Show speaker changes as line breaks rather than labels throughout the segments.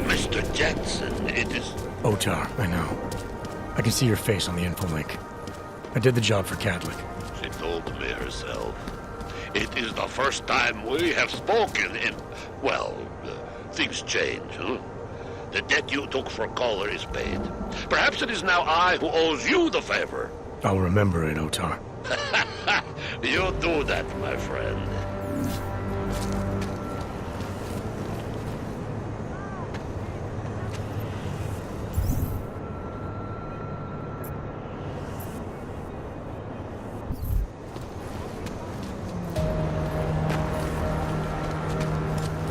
Mr. Jensen, it is...
Otar, I know. I can see your face on the info link. I did the job for Catholic.
She told me herself. It is the first time we have spoken in... Well, things change, huh? The debt you took for Caller is paid. Perhaps it is now I who owes you the favor.
I'll remember it, Otar.
You do that, my friend.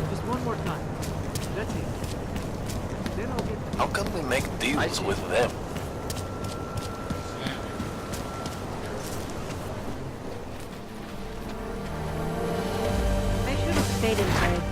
Just one more time. That's it. Then I'll get...
How come we make deals with them?
I should have stayed in bed.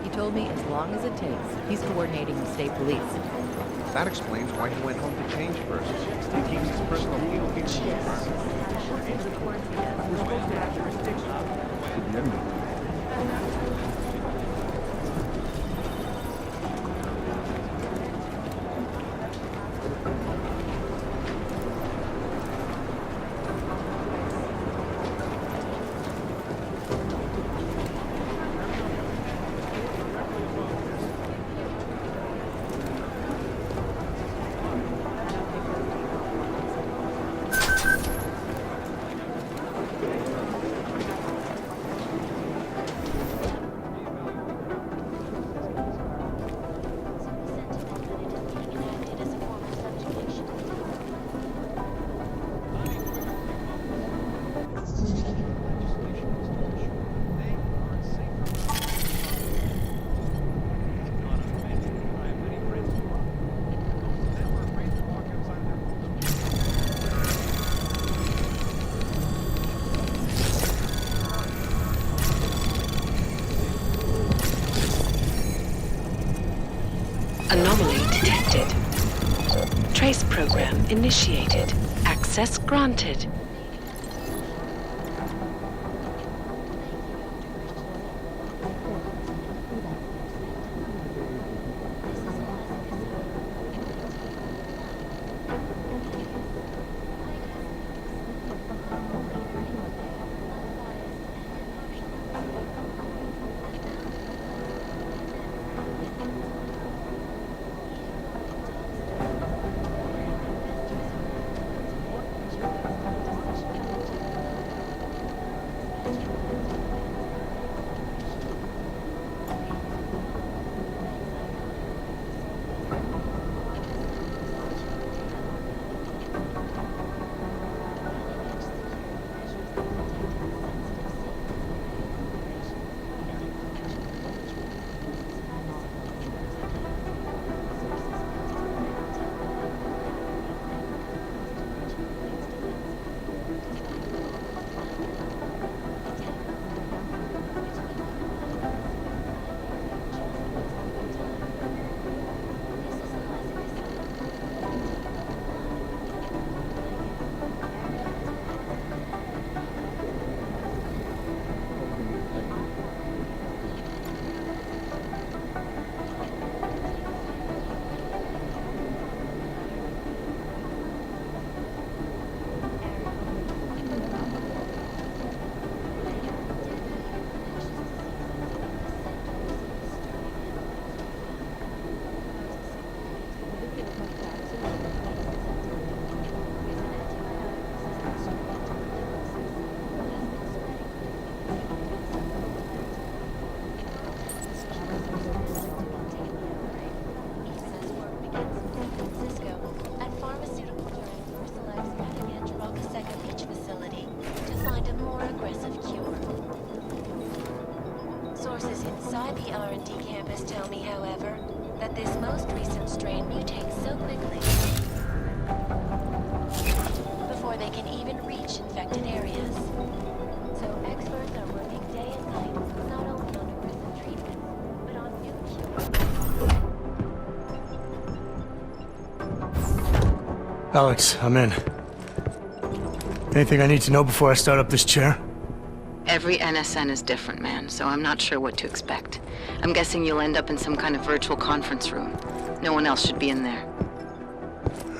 He told me as long as it takes. He's coordinating with state police.
That explains why he went home to change first. He keeps his personal legal people in the apartment.
We're supposed to have jurisdiction.
Anomaly detected. Trace program initiated. Access granted.
at the R&D campus tell me, however, that this most recent strain mutates so quickly before they can even reach infected areas. So experts are working day and night, not only on aggressive treatment, but on new cures.
Alex, I'm in. Anything I need to know before I start up this chair?
Every NSN is different, man, so I'm not sure what to expect. I'm guessing you'll end up in some kind of virtual conference room. No one else should be in there.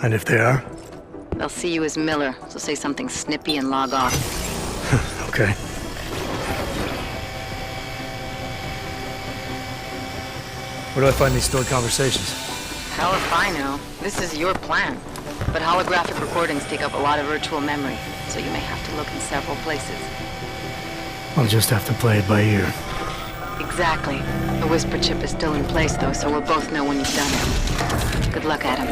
And if they are?
They'll see you as Miller, so say something snippy and log off.
Okay. Where do I find these stored conversations?
Hell if I know. This is your plan. But holographic recordings take up a lot of virtual memory, so you may have to look in several places.
I'll just have to play it by ear.
Exactly. The whisper chip is still in place, though, so we'll both know when you've done it. Good luck, Adam.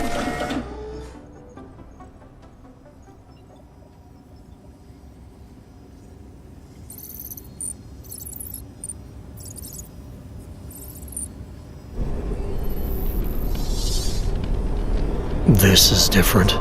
This is different.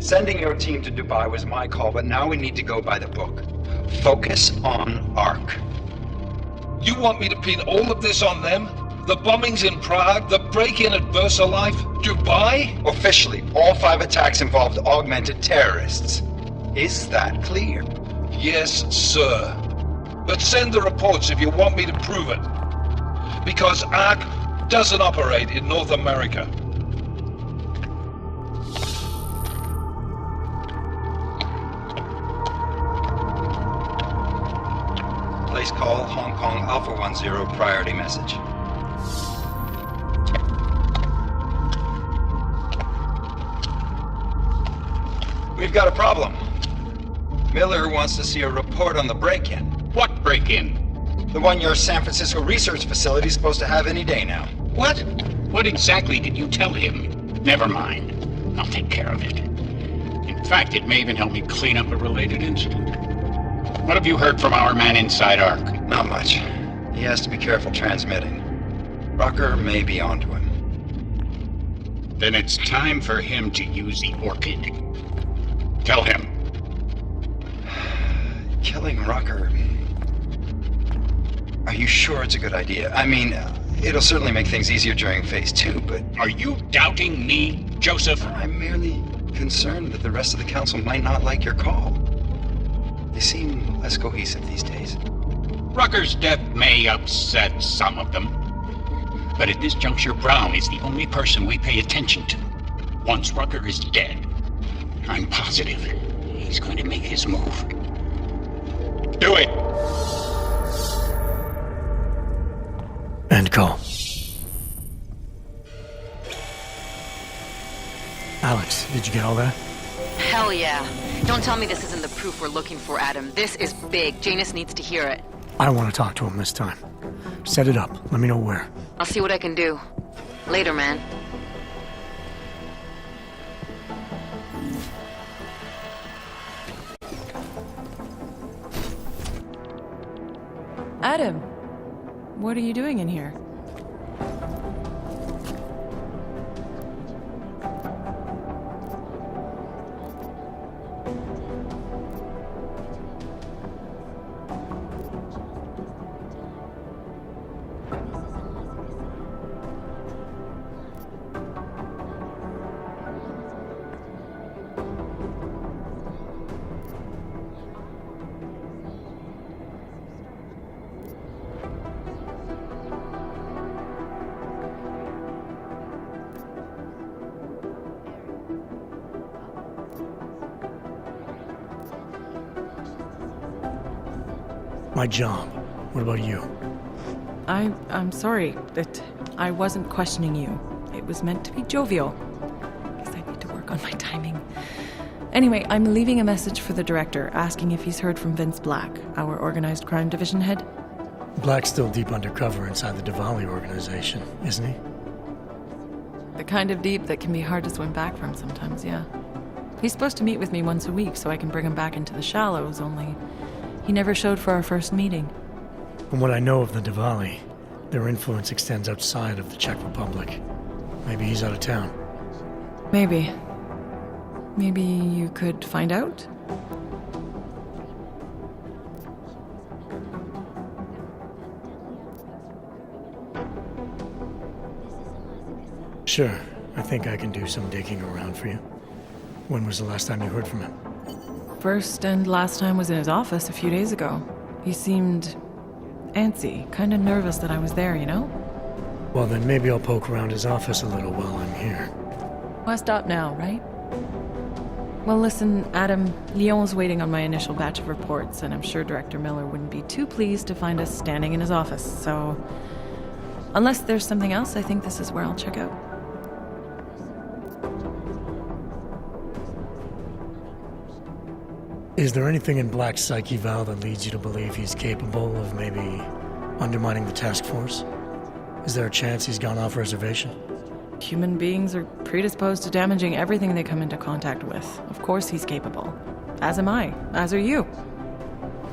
Sending your team to Dubai was my call, but now we need to go by the book. Focus on ARC.
You want me to pin all of this on them? The bombings in Prague, the break-in at VersaLife, Dubai?
Officially, all 5 attacks involved augmented terrorists. Is that clear?
Yes, sir. But send the reports if you want me to prove it. Because ARC doesn't operate in North America.
Place call Hong Kong Alpha 10 priority message. We've got a problem. Miller wants to see a report on the break-in.
What break-in?
The one your San Francisco research facility is supposed to have any day now.
What? What exactly did you tell him? Never mind. I'll take care of it. In fact, it may even help me clean up a related incident. What have you heard from our man inside ARC?
Not much. He has to be careful transmitting. Rucker may be onto him.
Then it's time for him to use the Orchid. Tell him.
Killing Rucker... Are you sure it's a good idea? I mean, it'll certainly make things easier during Phase 2, but...
Are you doubting me, Joseph?
I'm merely concerned that the rest of the Council might not like your call. They seem less cohesive these days.
Rucker's death may upset some of them. But at this juncture, Brown is the only person we pay attention to. Once Rucker is dead, I'm positive he's going to make his move. Do it!
End call. Alex, did you get all that?
Hell yeah. Don't tell me this isn't the proof we're looking for, Adam. This is big. Janus needs to hear it.
I want to talk to him this time. Set it up. Let me know where.
I'll see what I can do. Later, man.
Adam, what are you doing in here?
My job. What about you?
I'm sorry that I wasn't questioning you. It was meant to be jovial. Guess I need to work on my timing. Anyway, I'm leaving a message for the director, asking if he's heard from Vince Black, our organized crime division head.
Black's still deep undercover inside the Diwali organization, isn't he?
The kind of deep that can be hard to swim back from sometimes, yeah. He's supposed to meet with me once a week so I can bring him back into the shallows, only he never showed for our first meeting.
From what I know of the Diwali, their influence extends outside of the Czech Republic. Maybe he's out of town.
Maybe. Maybe you could find out?
Sure. I think I can do some digging around for you. When was the last time you heard from him?
First and last time was in his office a few days ago. He seemed antsy, kind of nervous that I was there, you know?
Well, then maybe I'll poke around his office a little while I'm here.
I'll stop now, right? Well, listen, Adam, Lyon's waiting on my initial batch of reports, and I'm sure Director Miller wouldn't be too pleased to find us standing in his office, so... Unless there's something else, I think this is where I'll check out.
Is there anything in Black's psyche, Val, that leads you to believe he's capable of maybe undermining the task force? Is there a chance he's gone off reservation?
Human beings are predisposed to damaging everything they come into contact with. Of course he's capable. As am I. As are you.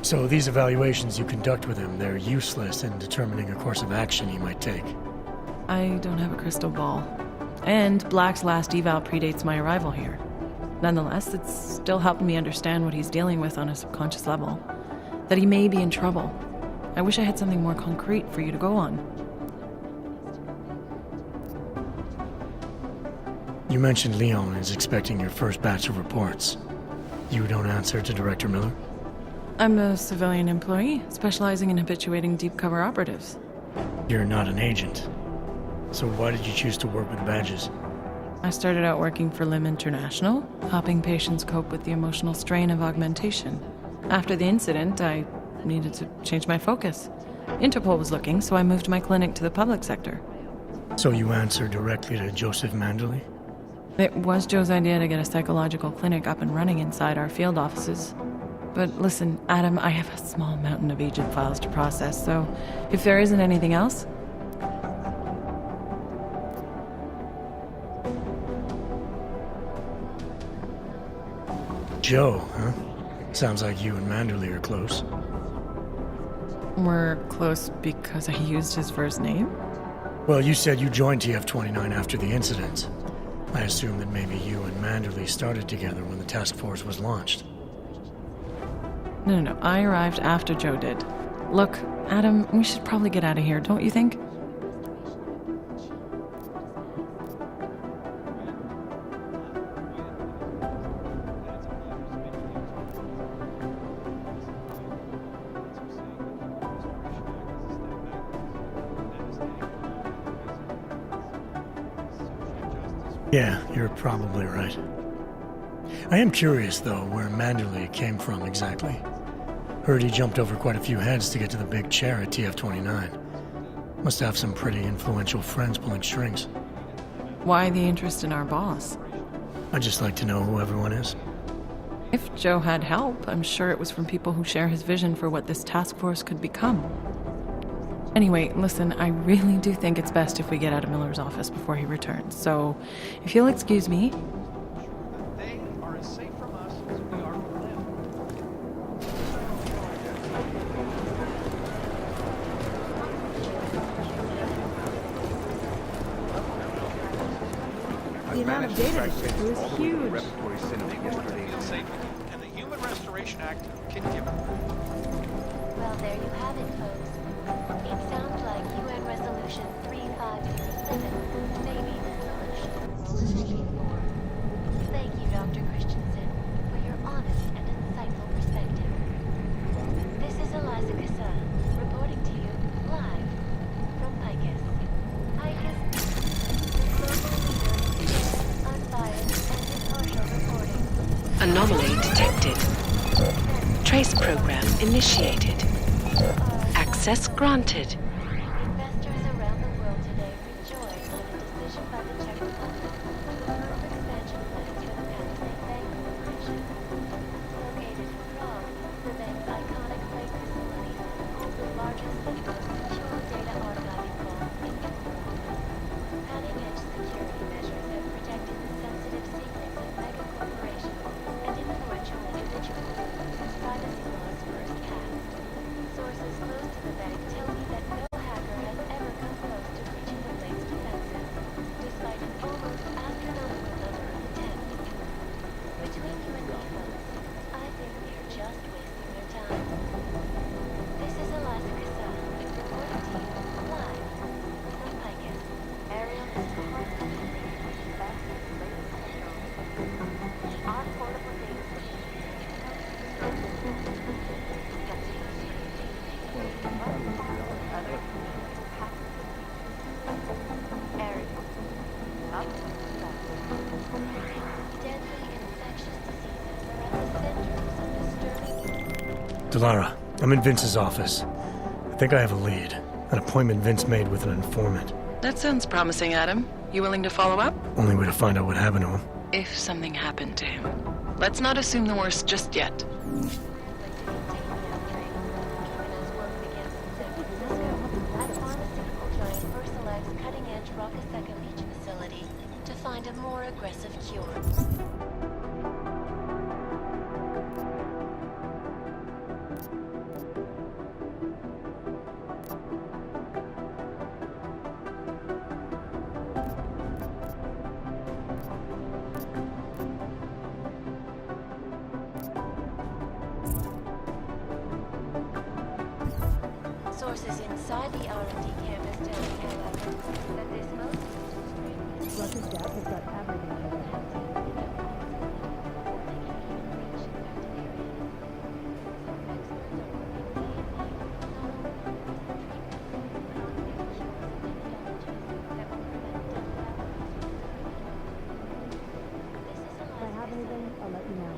So these evaluations you conduct with him, they're useless in determining a course of action he might take?
I don't have a crystal ball. And Black's last eval predates my arrival here. Nonetheless, it's still helping me understand what he's dealing with on a subconscious level. That he may be in trouble. I wish I had something more concrete for you to go on.
You mentioned Leon is expecting your first batch of reports. You don't answer to Director Miller?
I'm a civilian employee, specializing in habituating deep cover operatives.
You're not an agent. So why did you choose to work with badges?
I started out working for LIM International, helping patients cope with the emotional strain of augmentation. After the incident, I needed to change my focus. Interpol was looking, so I moved my clinic to the public sector.
So you answer directly to Joseph Manderley?
It was Joe's idea to get a psychological clinic up and running inside our field offices. But listen, Adam, I have a small mountain of agent files to process, so if there isn't anything else...
Joe, huh? Sounds like you and Manderley are close.
We're close because I used his first name?
Well, you said you joined TF-29 after the incident. I assume that maybe you and Manderley started together when the task force was launched.
No. I arrived after Joe did. Look, Adam, we should probably get out of here, don't you think?
Yeah, you're probably right. I am curious, though, where Manderley came from exactly. Heard he jumped over quite a few heads to get to the big chair at TF-29. Must have some pretty influential friends pulling strings.
Why the interest in our boss?
I'd just like to know who everyone is.
If Joe had help, I'm sure it was from people who share his vision for what this task force could become. Anyway, listen, I really do think it's best if we get out of Miller's office before he returns. So, if you'll excuse me...
They are as safe from us as we are from them.
The amount of data
was huge.
And the Human Restoration Act can give it.
Well, there you have it, folks. It sounds like UN Resolution 3507 may be the solution. Thank you, Dr. Christensen, for your honest and insightful perspective. This is Eliza Kassan, reporting to you live from Picus. Picus, the global leader in unbiased and impartial reporting.
Anomaly detected. Trace program initiated. Access granted.
Investors around the world today rejoice at a decision by the Czech Republic to approve expansion plans for the Panasonic Bank Corporation. Located in Prague, the bank's iconic bank facilities hold the largest and most secure data archiving vault in Europe. Cutting-edge security measures have protected the sensitive secrets of mega corporations and influential individuals since privacy laws first passed. Sources close to the bank tell me that no hacker has ever come close to breaching the bank's defenses, despite an almost astronomical number of attempts. Between you and me, folks, I think they're just wasting their time. This is Eliza Kassan, reporting to you live from Picus. Ariel is the heart of the fastest, latest technology. Our portable data
Delara, I'm in Vince's office. I think I have a lead. An appointment Vince made with an informant.
That sounds promising, Adam. You willing to follow up?
Only way to find out what happened to him.
If something happened to him. Let's not assume the worst just yet.
to find a more aggressive cure. Inside the R&D cameras tell me, however, that this most
Russ's death has got everything in it. If I have anything, I'll let you know.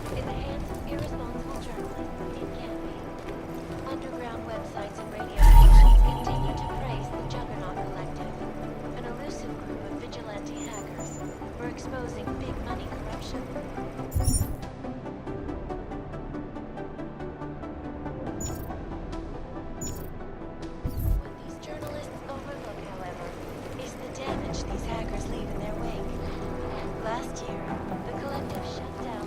In the hands of irresponsible journalists, it can be. Underground websites and radio stations continue to praise the Juggernaut Collective, an elusive group of vigilante hackers for exposing big money corruption. What these journalists overlook, however, is the damage these hackers leave in their wake. Last year, the collective shut down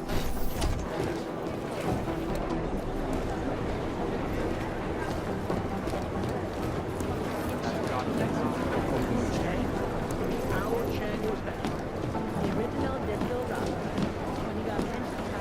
local
The original digital rock. When you got mentioned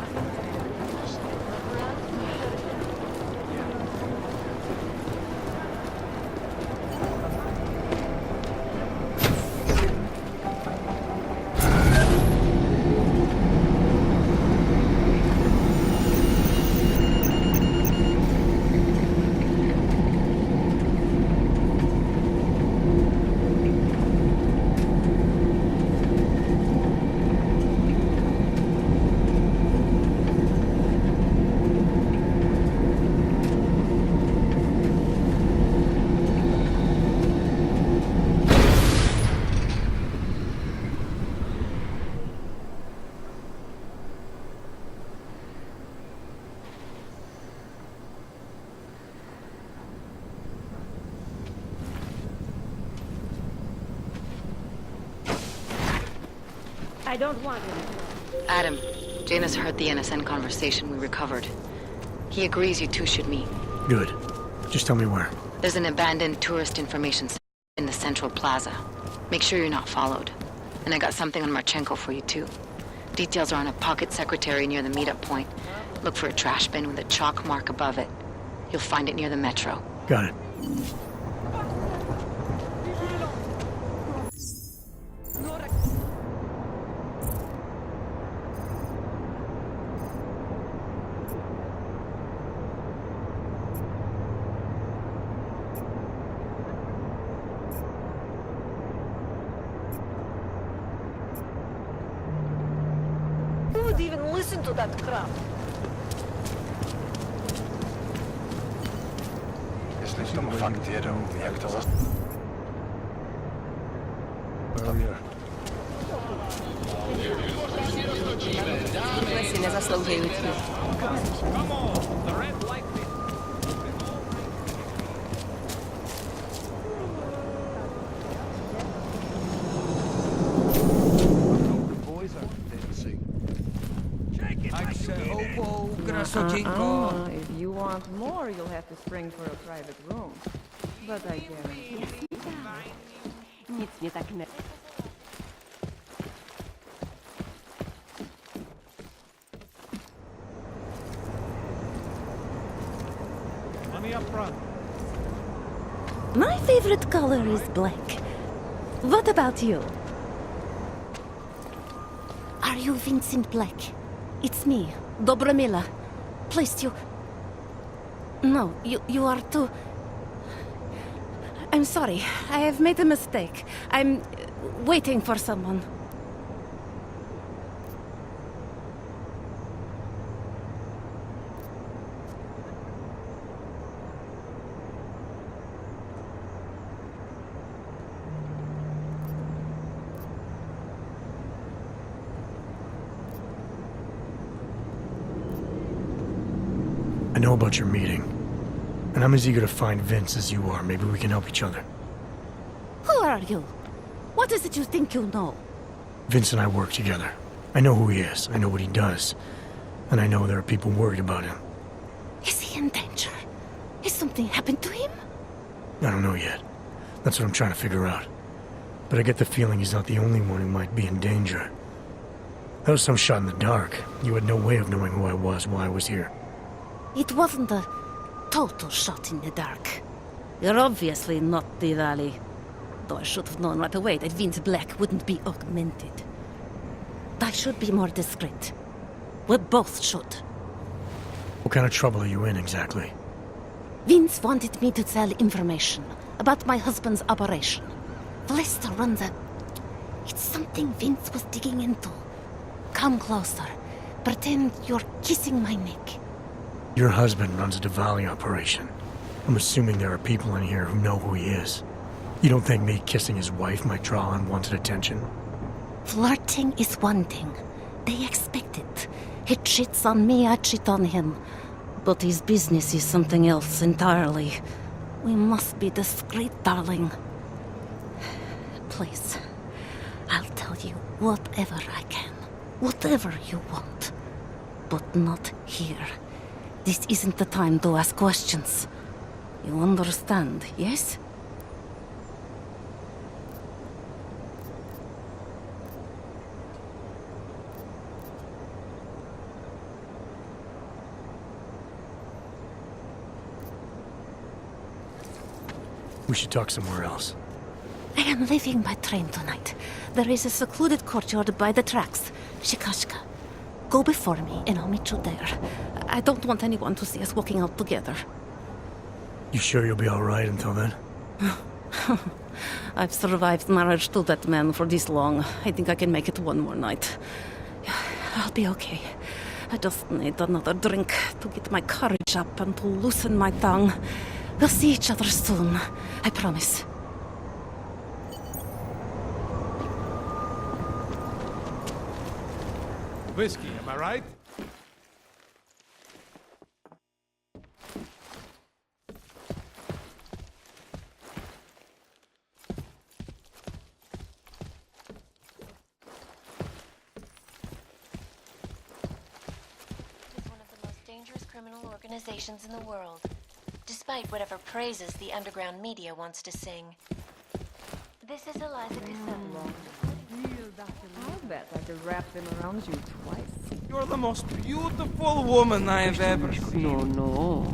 I don't want it.
Adam, Janus heard the NSN conversation we recovered. He agrees you two should meet.
Good. Just tell me where.
There's an abandoned tourist information center in the central plaza. Make sure you're not followed. And I got something on Marchenko for you too. Details are on a pocket secretary near the meetup point. Look for a trash bin with a chalk mark above it. You'll find it near the metro.
Got it.
Who would even listen to that crap?
Jeśli to faktycznie jak to
Tyhle si nezaslouží lidský.
If you want more, you'll have to spring for a private room. But I guarantee.
Nic mnie tak nie...
Let me up front.
My favorite color is black. What about you? Are you Vincent Black? It's me, Dobromila. Please, you... No, you are too... I'm sorry. I have made a mistake. I'm waiting for someone.
I know about your meeting, and I'm as eager to find Vince as you are. Maybe we can help each other.
Who are you? What is it you think you know?
Vince and I work together. I know who he is, I know what he does, and I know there are people worried about him.
Is he in danger? Has something happened to him?
I don't know yet. That's what I'm trying to figure out. But I get the feeling he's not the only one who might be in danger. That was some shot in the dark. You had no way of knowing who I was while I was here.
It wasn't a total shot in the dark. You're obviously not Diwali. Though I should have known right away that Vince Black wouldn't be augmented. I should be more discreet. We both should.
What kind of trouble are you in, exactly?
Vince wanted me to tell information about my husband's operation. Lester runs a... It's something Vince was digging into. Come closer. Pretend you're kissing my neck.
Your husband runs a Diwali operation. I'm assuming there are people in here who know who he is. You don't think me kissing his wife might draw unwanted attention?
Flirting is one thing. They expect it. He cheats on me, I cheat on him. But his business is something else entirely. We must be discreet, darling. Please, I'll tell you whatever I can. Whatever you want. But not here. This isn't the time to ask questions. You understand, yes?
We should talk somewhere else.
I am leaving by train tonight. There is a secluded courtyard by the tracks. Shikashka. Go before me and I'll meet you there. I don't want anyone to see us walking out together.
You sure you'll be alright until then?
I've survived marriage to that man for this long. I think I can make it one more night. I'll be okay. I just need another drink to get my courage up and to loosen my tongue. We'll see each other soon. I promise.
Whiskey, am I right?
Criminal organizations in the world, despite whatever praises the underground media wants to sing. This is Eliza Cassell.
I bet I could wrap them around you twice.
You're the most beautiful woman I have ever seen.
No.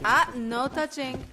Ah, no touching.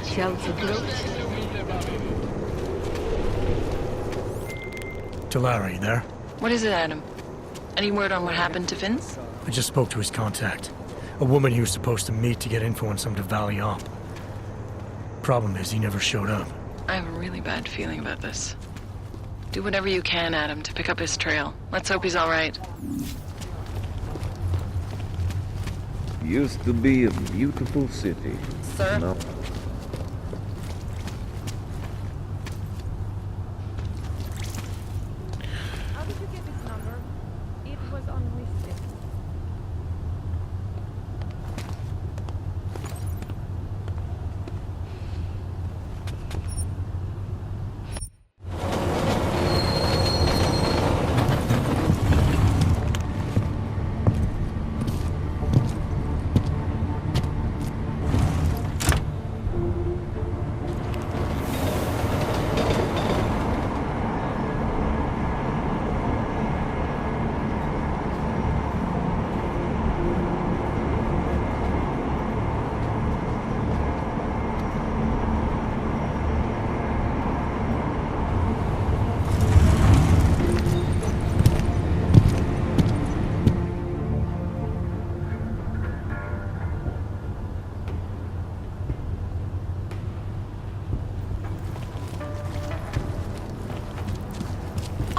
Chelsea Close.
Talara, you there?
What is it, Adam? Any word on what happened to Vince?
I just spoke to his contact. A woman he was supposed to meet to get info on some Diwali op. Problem is, he never showed up.
I have a really bad feeling about this. Do whatever you can, Adam, to pick up his trail. Let's hope he's all right.
Used to be a beautiful city.
Sir?
Now
How did you get this number? It was unlisted.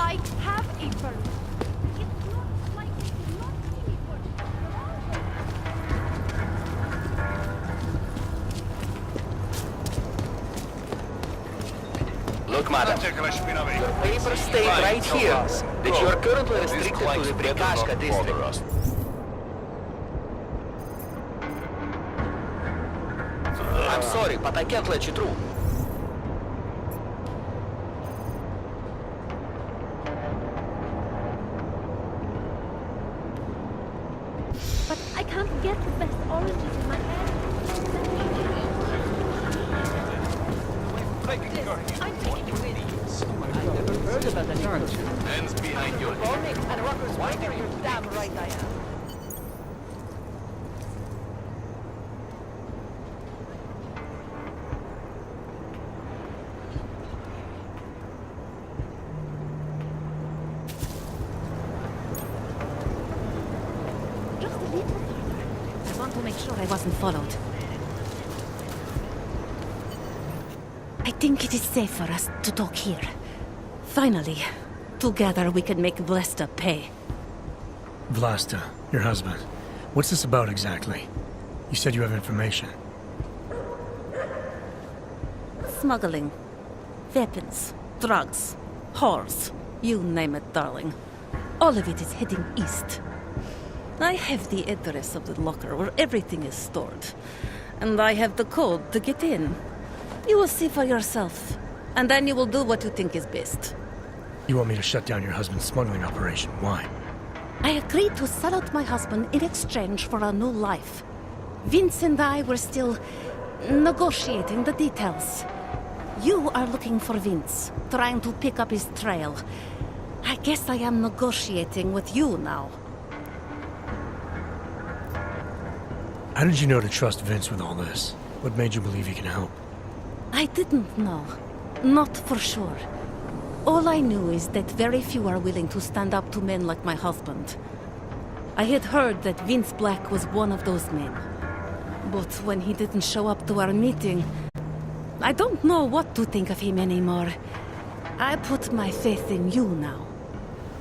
I have a burn. It's not like it's not anymore.
Look, madam, your papers state right here that you are currently restricted to the Brikashka district. I'm sorry, but I can't let you through.
But I can't get the best oranges in my head. I'm taking it with
I never heard about the charge.
Hands behind your
Roaming and Rucker's wider, you're damn right I am.
Just a little further. I want to make sure I wasn't followed. I think it is safe for us to talk here. Finally, together we can make Vlasta pay.
Vlasta, your husband. What's this about exactly? You said you have information.
Smuggling. Weapons. Drugs. Whores. You name it, darling. All of it is heading east. I have the address of the locker where everything is stored. And I have the code to get in. You will see for yourself. And then you will do what you think is best.
You want me to shut down your husband's smuggling operation? Why?
I agreed to sell out my husband in exchange for a new life. Vince and I were still negotiating the details. You are looking for Vince, trying to pick up his trail. I guess I am negotiating with you now.
How did you know to trust Vince with all this? What made you believe he can help?
I didn't know. Not for sure. All I knew is that very few are willing to stand up to men like my husband. I had heard that Vince Black was one of those men. But when he didn't show up to our meeting, I don't know what to think of him anymore. I put my faith in you now.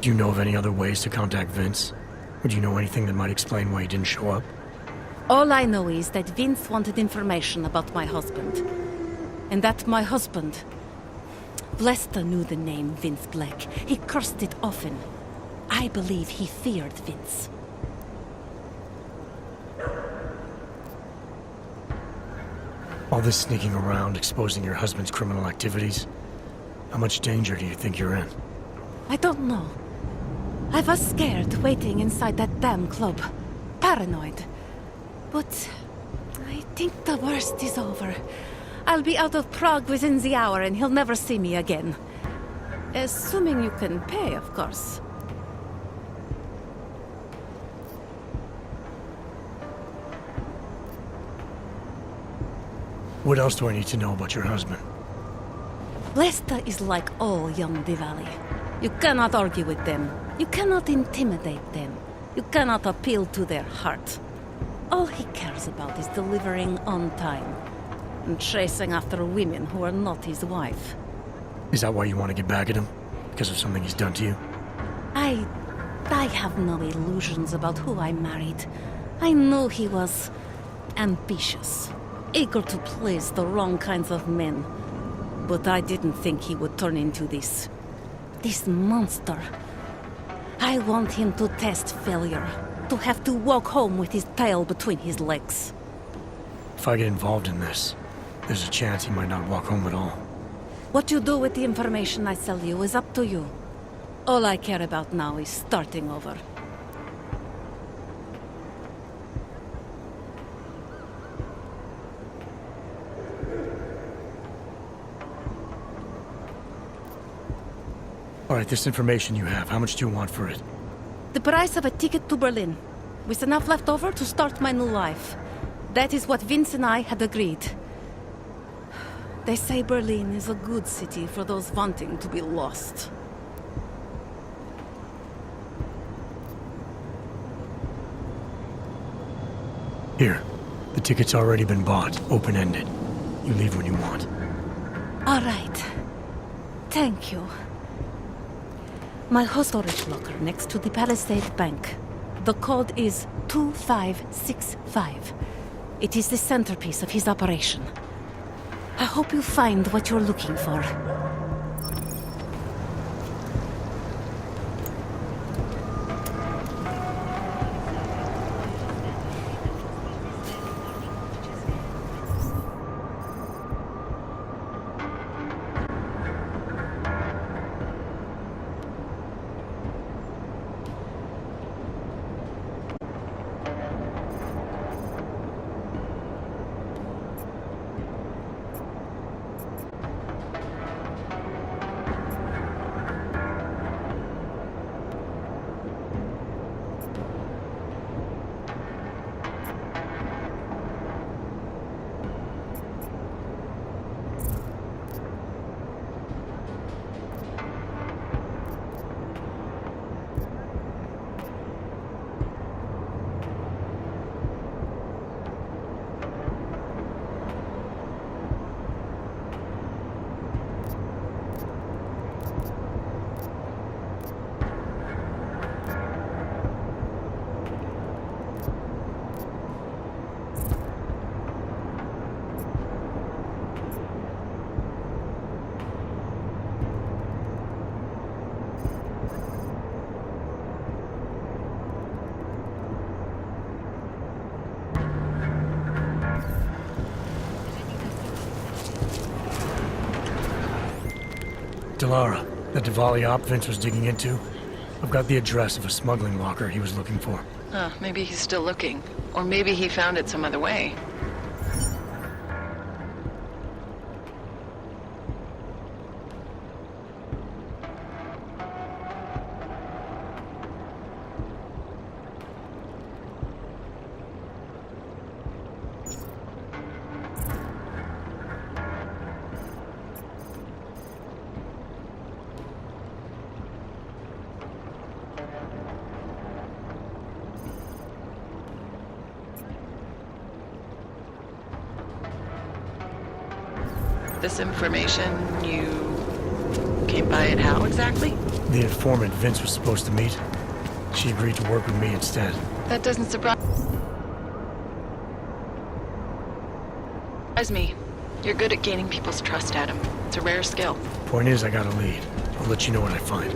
Do you know of any other ways to contact Vince? Or do you know anything that might explain why he didn't show up?
All I know is that Vince wanted information about my husband. And that my husband... Vlasta knew the name Vince Black. He cursed it often. I believe he feared Vince.
All this sneaking around, exposing your husband's criminal activities. How much danger do you think you're in?
I don't know. I was scared waiting inside that damn club. Paranoid. But I think the worst is over. I'll be out of Prague within the hour and he'll never see me again. Assuming you can pay, of course.
What else do I need to know about your husband?
Lesta is like all young Diwali. You cannot argue with them. You cannot intimidate them. You cannot appeal to their heart. All he cares about is delivering on time and chasing after women who are not his wife.
Is that why you want to get back at him? Because of something he's done to you?
I have no illusions about who I married. I knew he was ambitious, eager to please the wrong kinds of men. But I didn't think he would turn into this monster. I want him to test failure, to have to walk home with his tail between his legs.
If I get involved in this, there's a chance he might not walk home at all.
What you do with the information I sell you is up to you. All I care about now is starting over.
All right, this information you have, how much do you want for it?
The price of a ticket to Berlin, with enough left over to start my new life. That is what Vince and I had agreed. They say Berlin is a good city for those wanting to be lost.
Here, the ticket's already been bought, open-ended. You leave when you want.
All right. Thank you. My storage locker next to the Palisade Bank. The code is 2565. It is the centerpiece of his operation. I hope you find what you're looking for.
Delara, that Diwali op Vince was digging into? I've got the address of a smuggling locker he was looking for.
Maybe he's still looking. Or maybe he found it some other way. This information, you came by it how exactly?
The informant Vince was supposed to meet. She agreed to work with me instead.
That doesn't surprise me. You're good at gaining people's trust, Adam. It's a rare skill.
Point is, I got a lead. I'll let you know what I find.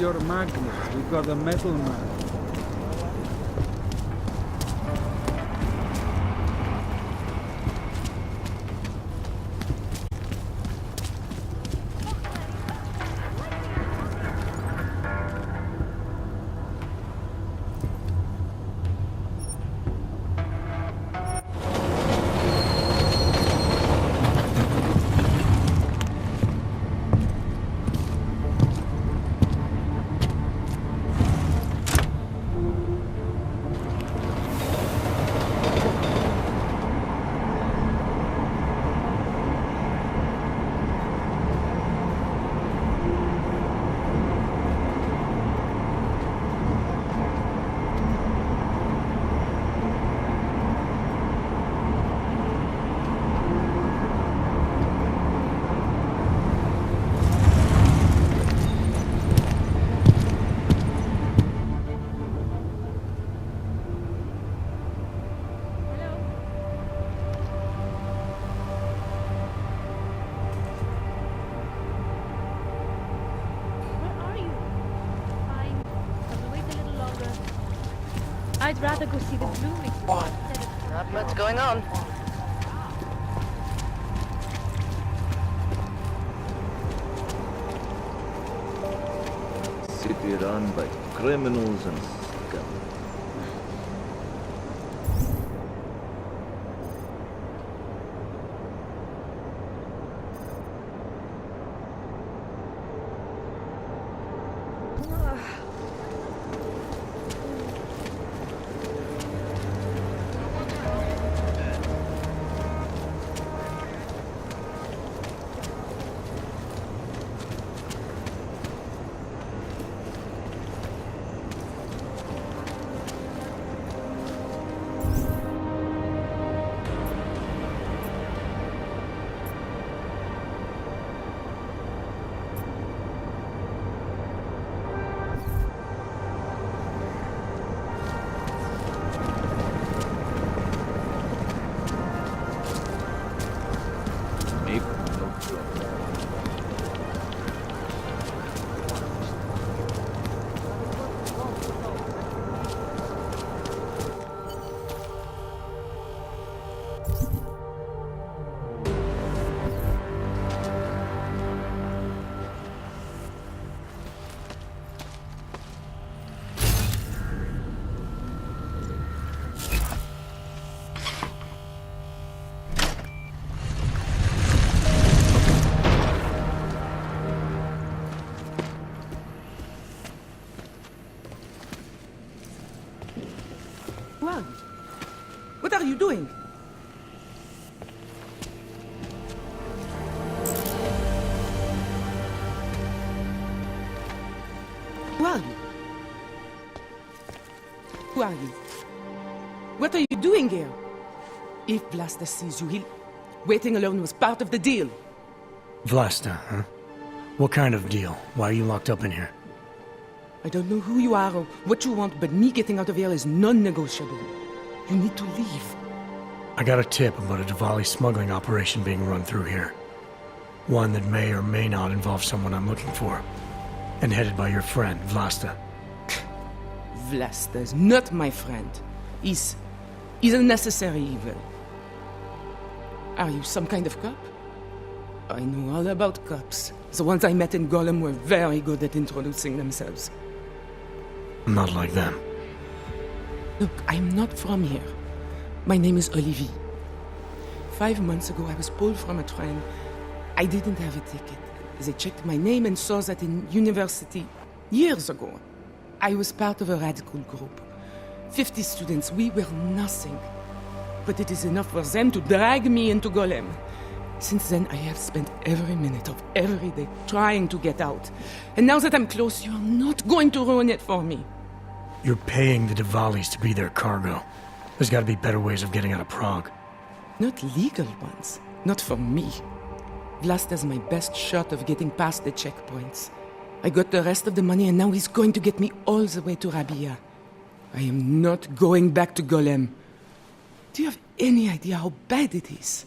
your magnet. We got a metal man.
I'd rather go see the blue exhibit.
Not much going on.
City run by criminals and scum.
What? What are you doing? Who are you? Who are you? What are you doing here? If Vlasta sees you, he'll... Waiting alone was part of the deal.
Vlasta, huh? What kind of deal? Why are you locked up in here?
I don't know who you are or what you want, but me getting out of here is non-negotiable. You need to leave.
I got a tip about a Diwali smuggling operation being run through here. One that may or may not involve someone I'm looking for. And headed by your friend, Vlasta.
Vlasta is not my friend. He's a necessary evil. Are you some kind of cop? I know all about cops. The ones I met in Golem were very good at introducing themselves.
Not like them.
Look, I'm not from here. My name is Olivier. 5 months ago, I was pulled from a train. I didn't have a ticket. They checked my name and saw that in university years ago. I was part of a radical group. 50 students, we were nothing. But it is enough for them to drag me into Golem. Since then, I have spent every minute of every day trying to get out. And now that I'm close, you're not going to ruin it for me.
You're paying the Diwalis to be their cargo. There's gotta be better ways of getting out of Prague.
Not legal ones. Not for me. Vlasta's my best shot of getting past the checkpoints. I got the rest of the money and now he's going to get me all the way to Rabia. I am not going back to Golem. Do you have any idea how bad it is?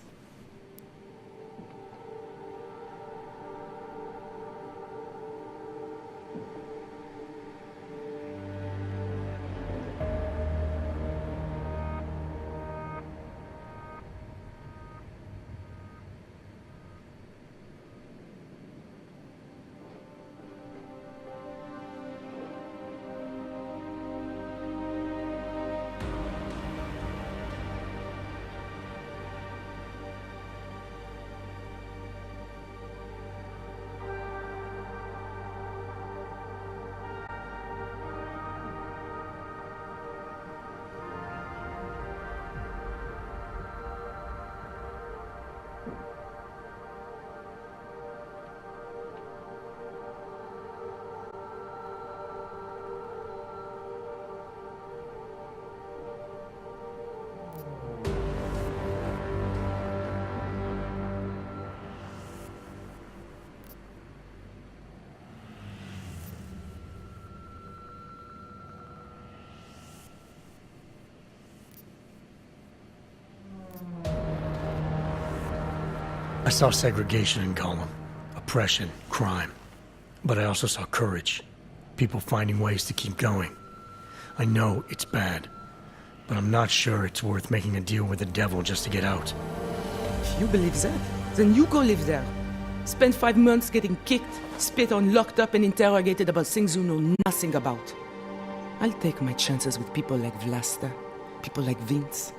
I saw segregation in Gollum, oppression, crime. But I also saw courage, people finding ways to keep going. I know it's bad, but I'm not sure it's worth making a deal with the devil just to get out.
If you believe that, then you go live there. Spend 5 months getting kicked, spit on, locked up, and interrogated about things you know nothing about. I'll take my chances with people like Vlasta, people like Vince.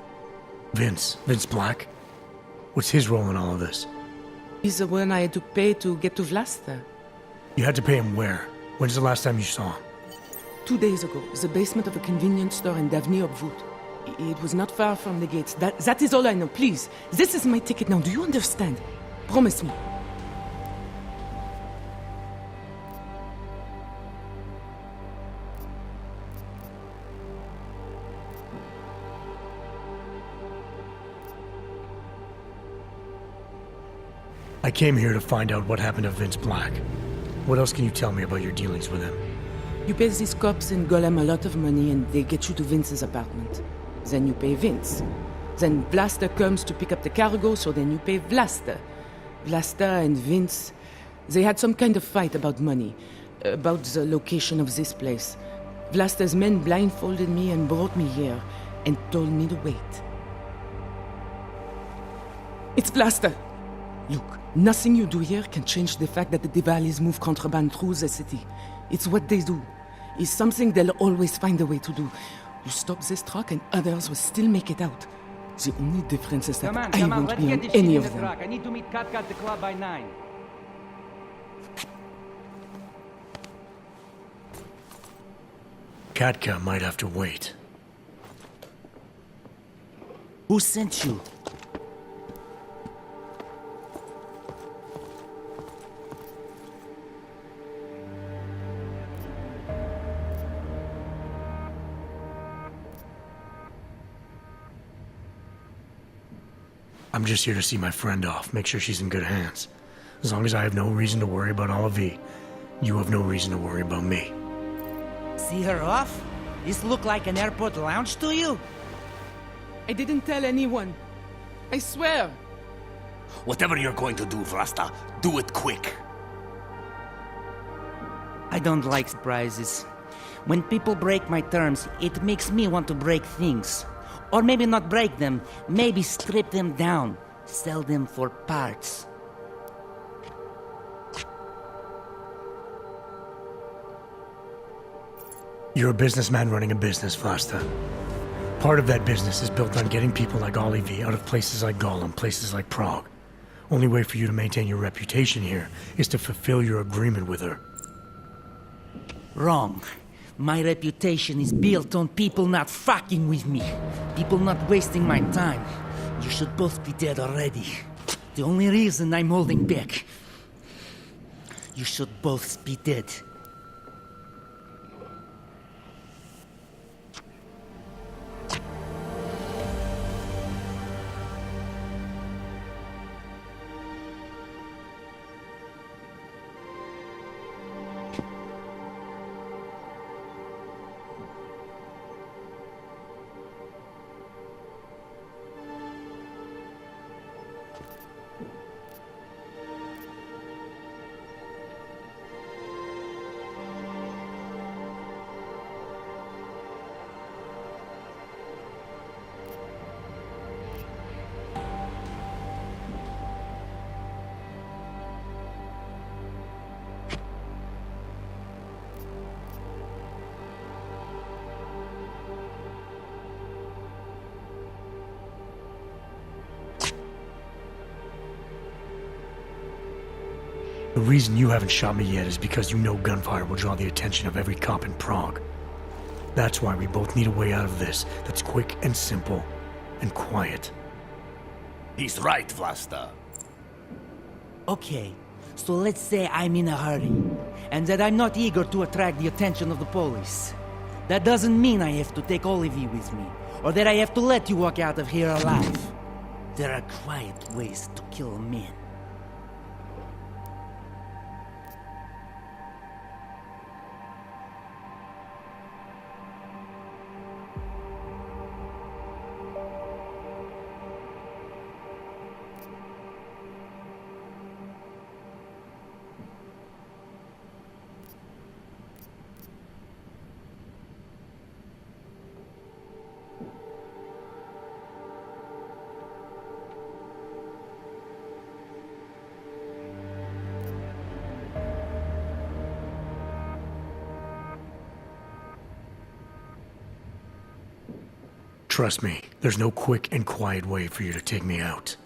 Vince Black? What's his role in all of this?
He's the one I had to pay to get to Vlasta.
You had to pay him where? When's the last time you saw him?
2 days ago, the basement of a convenience store in Davni Obwood. It was not far from the gates. That is all I know. Please, this is my ticket now. Do you understand? Promise me.
I came here to find out what happened to Vince Black. What else can you tell me about your dealings with him?
You pay these cops in Golem a lot of money and they get you to Vince's apartment. Then you pay Vince. Then Blaster comes to pick up the cargo, so then you pay Vlasta. Vlasta and Vince, they had some kind of fight about money, about the location of this place. Vlasta's men blindfolded me and brought me here and told me to wait. It's Vlasta! Look, nothing you do here can change the fact that the Diwalis move contraband through the city. It's what they do. It's something they'll always find a way to do. You stop this truck and others will still make it out. The only difference is that I won't be on any of them.
I need to meet Katka at the club by 9.
Katka might have to wait.
Who sent you?
I'm just here to see my friend off, make sure she's in good hands. As long as I have no reason to worry about Olive, you have no reason to worry about me.
See her off? This look like an airport lounge to you?
I didn't tell anyone. I swear.
Whatever you're going to do, Vlasta, do it quick. I don't like surprises. When people break my terms, it makes me want to break things. Or maybe not break them, maybe strip them down, sell them for parts.
You're a businessman running a business, Vlasta. Part of that business is built on getting people like Olive out of places like Gollum, places like Prague. Only way for you to maintain your reputation here is to fulfill your agreement with her.
Wrong. My reputation is built on people not fucking with me. People not wasting my time. You should both be dead already. The only reason I'm holding back. You should both be dead.
The reason you haven't shot me yet is because you know gunfire will draw the attention of every cop in Prague. That's why we both need a way out of this that's quick and simple and quiet.
He's right, Vlasta. Okay, so let's say I'm in a hurry, and that I'm not eager to attract the attention of the police. That doesn't mean I have to take Olive with me, or that I have to let you walk out of here alive. There are quiet ways to kill a man.
Trust me, there's no quick and quiet way for you to take me out.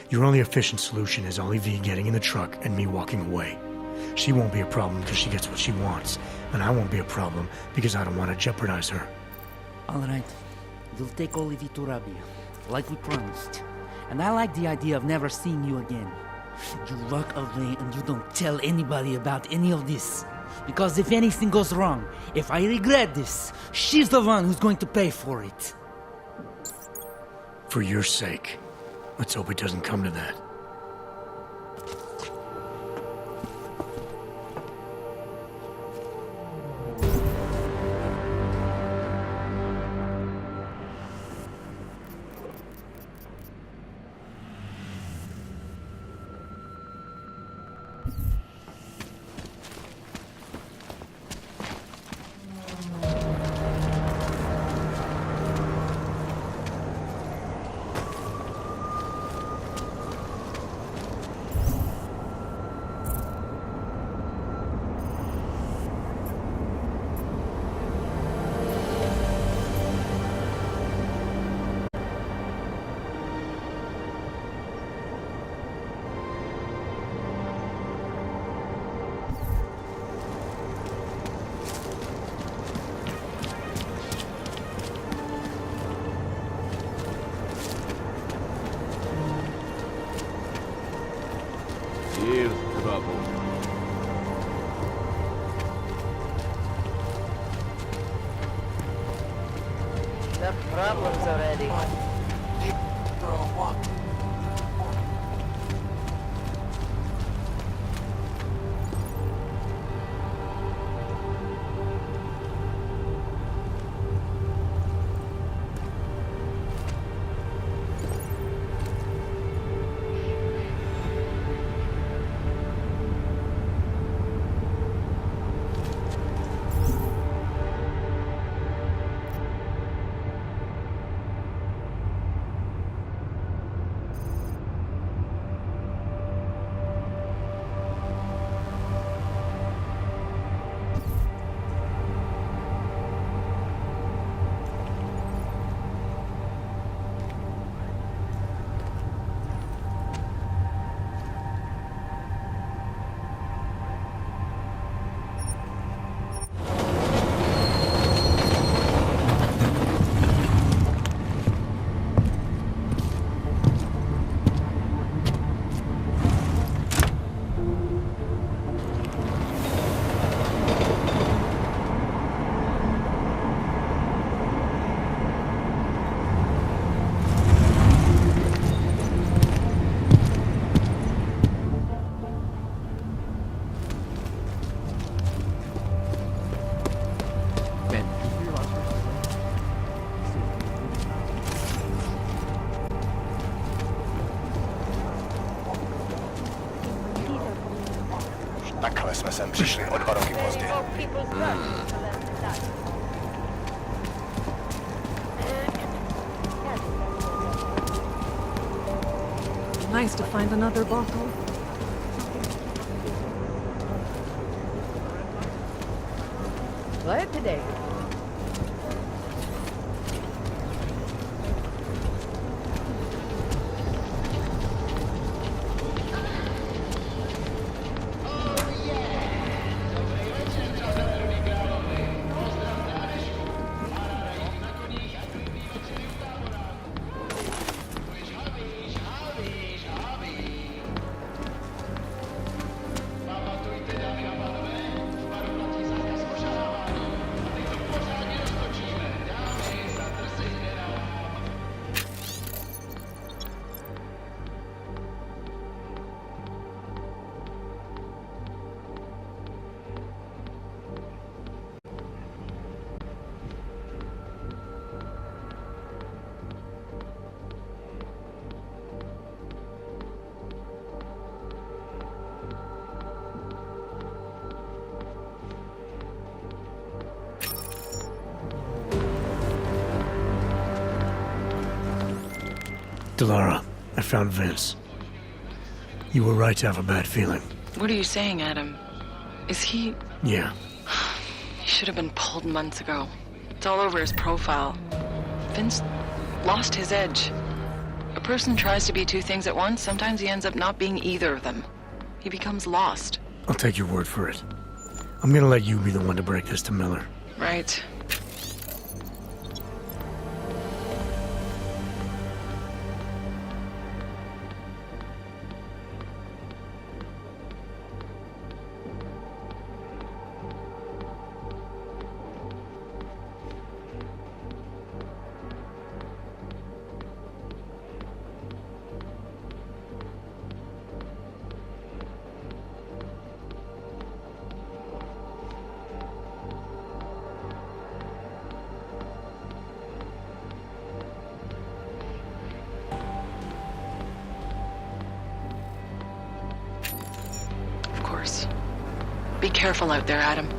Your only efficient solution is Ollie V getting in the truck and me walking away. She won't be a problem because she gets what she wants, and I won't be a problem because I don't want to jeopardize her.
All right. We'll take Olivier to Rabia, like we promised. And I like the idea of never seeing you again. You walk away and you don't tell anybody about any of this. Because if anything goes wrong, if I regret this, she's the one who's going to pay for it.
For your sake, let's hope it doesn't come to that.
Here's trouble.
The problems already.
Takhle jsme sem přišli o 2 roky později.
Nice to find another bottle.
Glad today.
Delara, I found Vince. You were right to have a bad feeling.
What are you saying, Adam? Is he...
Yeah.
He should have been pulled months ago. It's all over his profile. Vince lost his edge. A person tries to be two things at once, sometimes he ends up not being either of them. He becomes lost.
I'll take your word for it. I'm gonna let you be the one to break this to Miller.
Right. Be careful out there, Adam.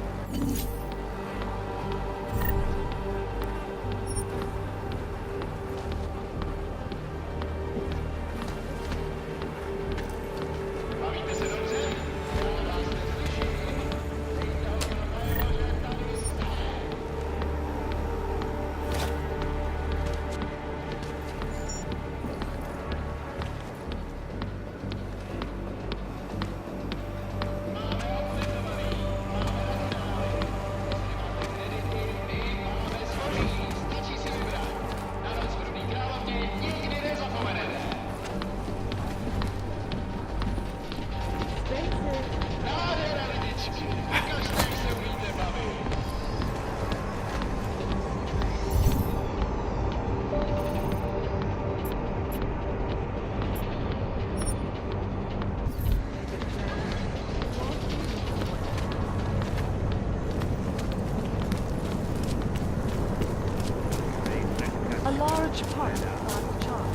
A large part of God's job.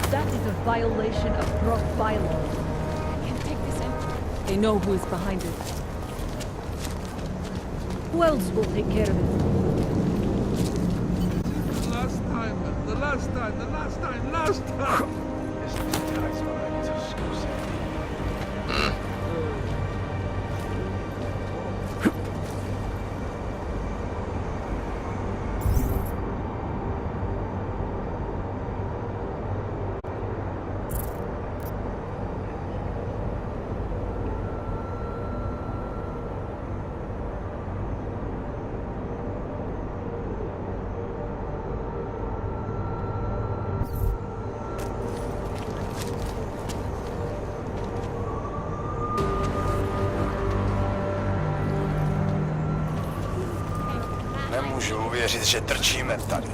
That is a violation of Brock bylaws. I can take this in. They know who is behind it. Who else will take care of it?
The last time.
Nemůžu uvěřit, že trčíme tady.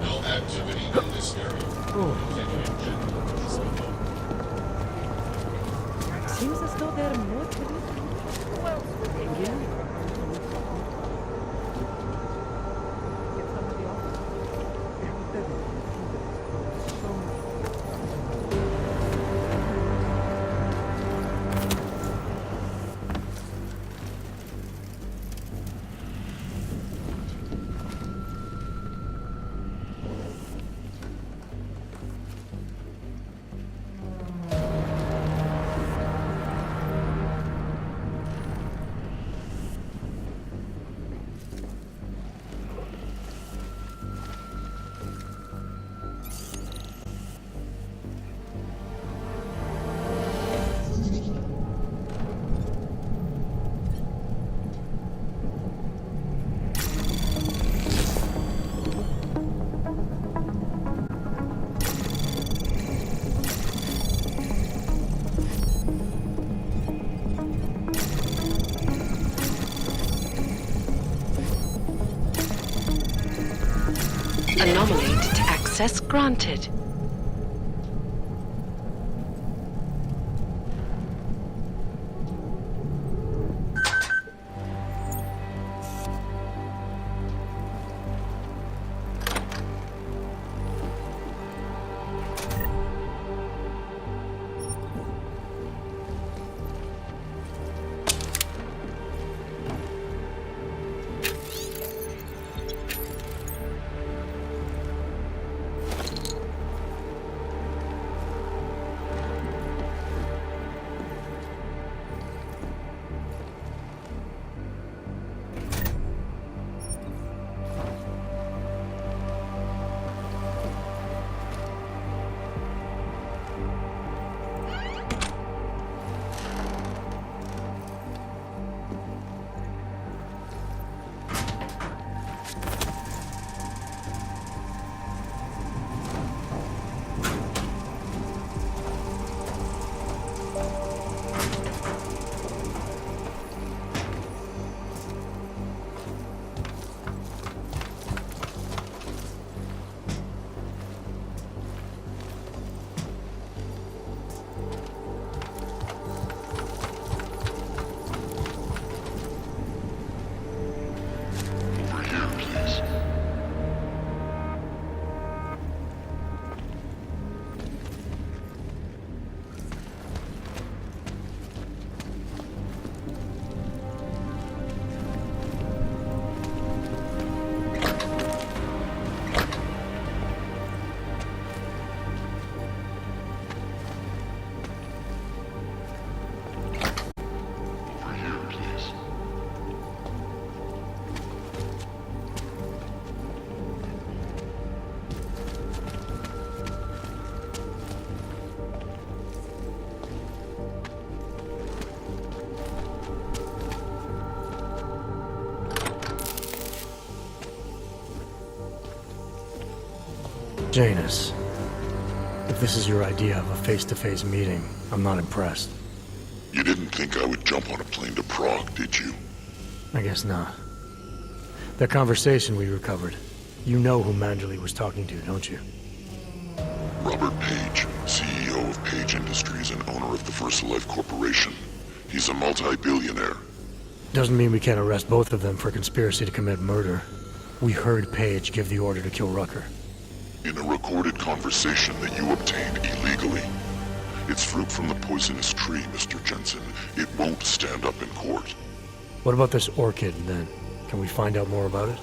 No activity in this area.
Seems as though they're more who else would they get?
Anomaly access granted.
Janus, if this is your idea of a face-to-face meeting, I'm not impressed.
You didn't think I would jump on a plane to Prague, did you?
I guess not. That conversation we recovered, you know who Manderley was talking to, don't you?
Robert Page, CEO of Page Industries and owner of the First Life Corporation. He's a multi-billionaire.
Doesn't mean we can't arrest both of them for conspiracy to commit murder. We heard Page give the order to kill Rucker.
In a recorded conversation that you obtained illegally. It's fruit from the poisonous tree, Mr. Jensen. It won't stand up in court.
What about this orchid, then? Can we find out more about it?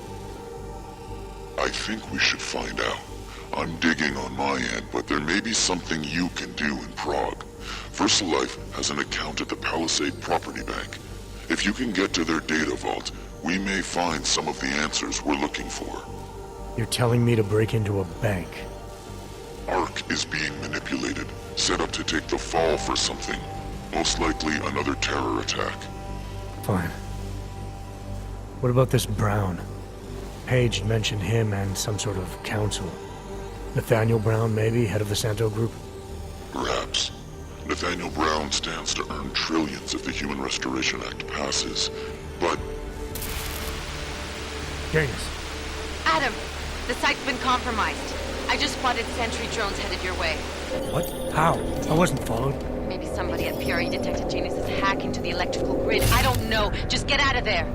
I think we should find out. I'm digging on my end, but there may be something you can do in Prague. VersaLife has an account at the Palisade Property Bank. If you can get to their data vault, we may find some of the answers we're looking for.
You're telling me to break into a bank?
ARC is being manipulated, set up to take the fall for something. Most likely another terror attack.
Fine. What about this Brown? Page mentioned him and some sort of council. Nathaniel Brown, maybe, head of the Santo Group?
Perhaps. Nathaniel Brown stands to earn trillions if the Human Restoration Act passes, but...
Janus.
Adam, the site's been compromised. I just spotted sentry drones headed your way.
What? How? I wasn't followed.
Maybe somebody at PRE detected Janus' hack into the electrical grid. I don't know. Just get out of there.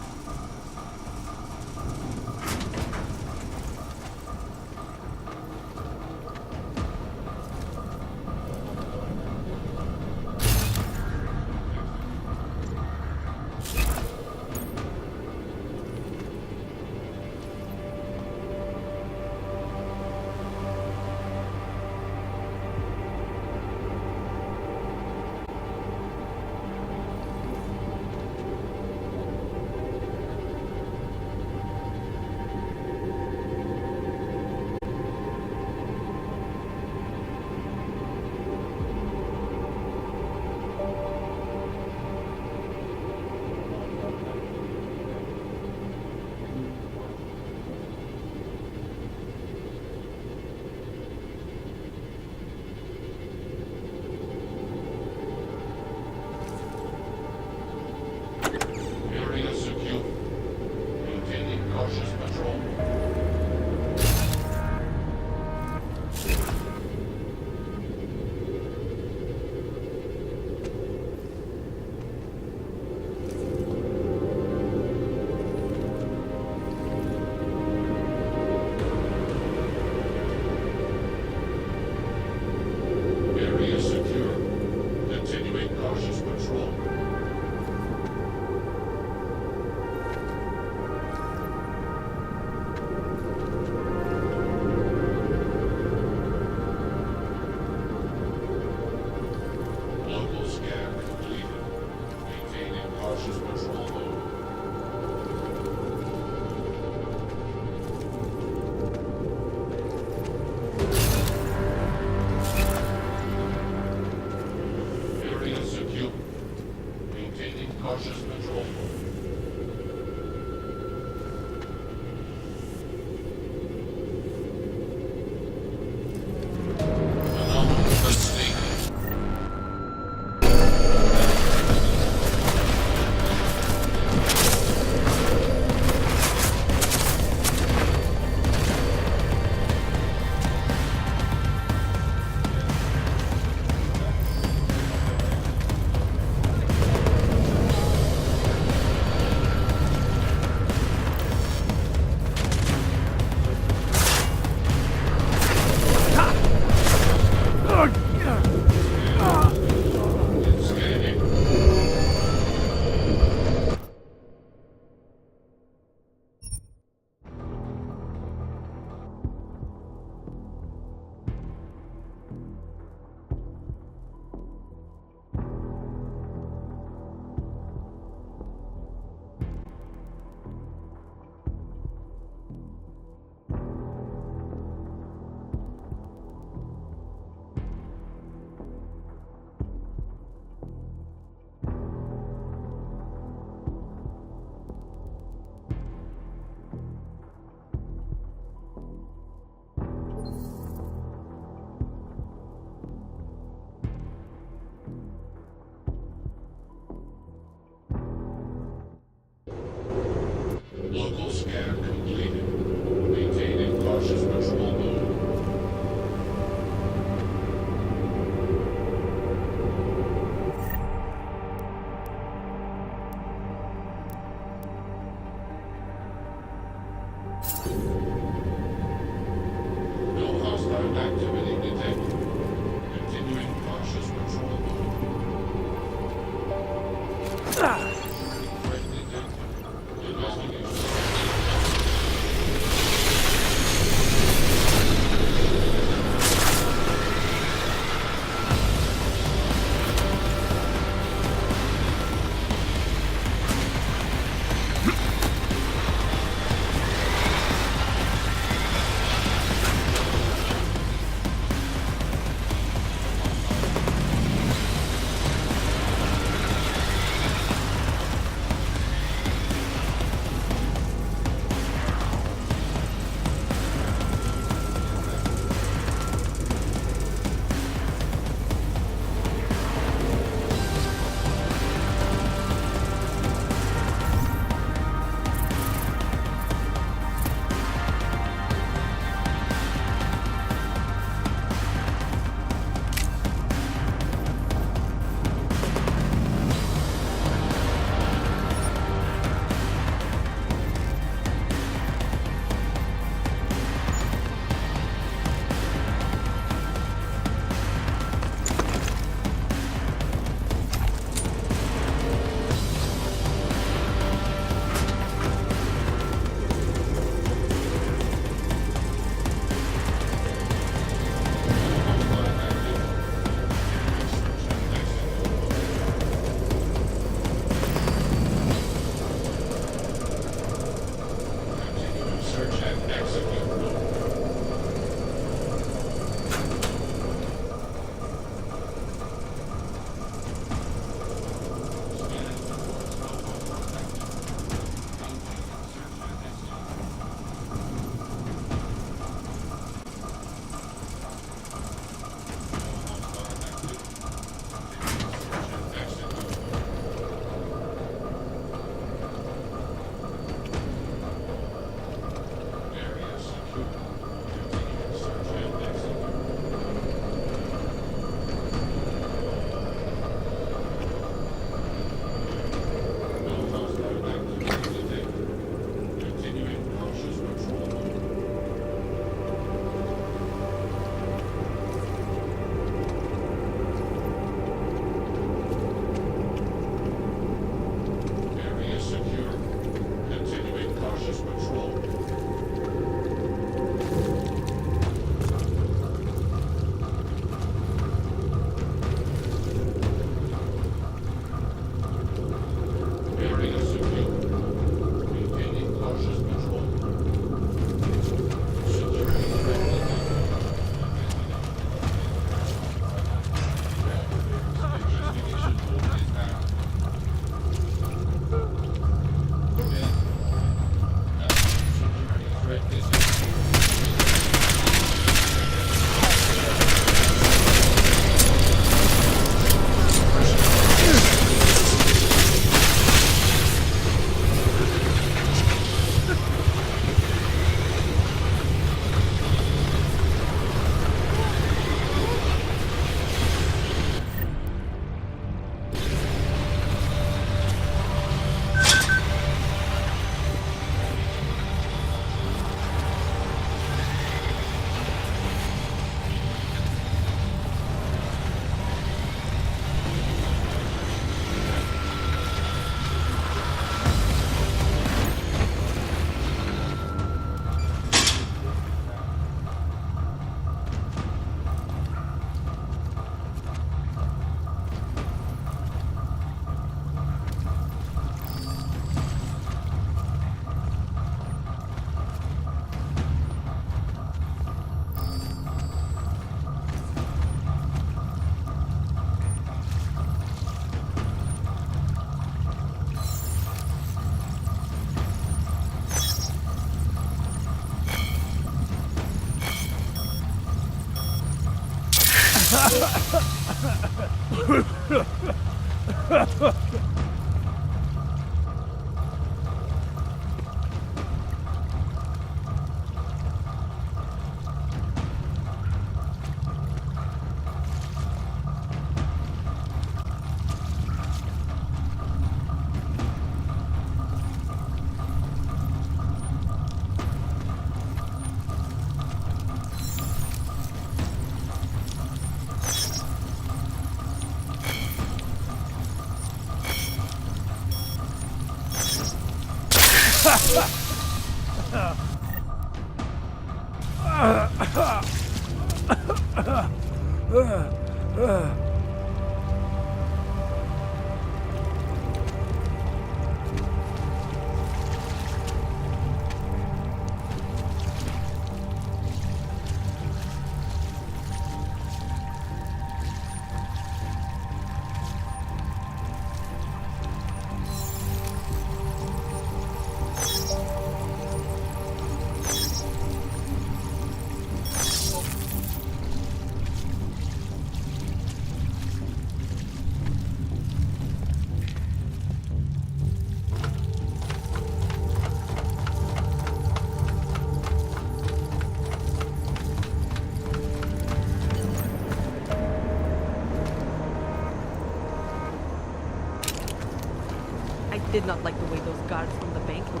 I did not like the way those guards from the bank were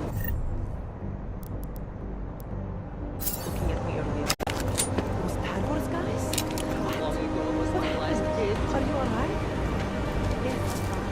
looking at me earlier. Was that those guys? How long ago was the last kid? Are you alright? Yes, I'm fine.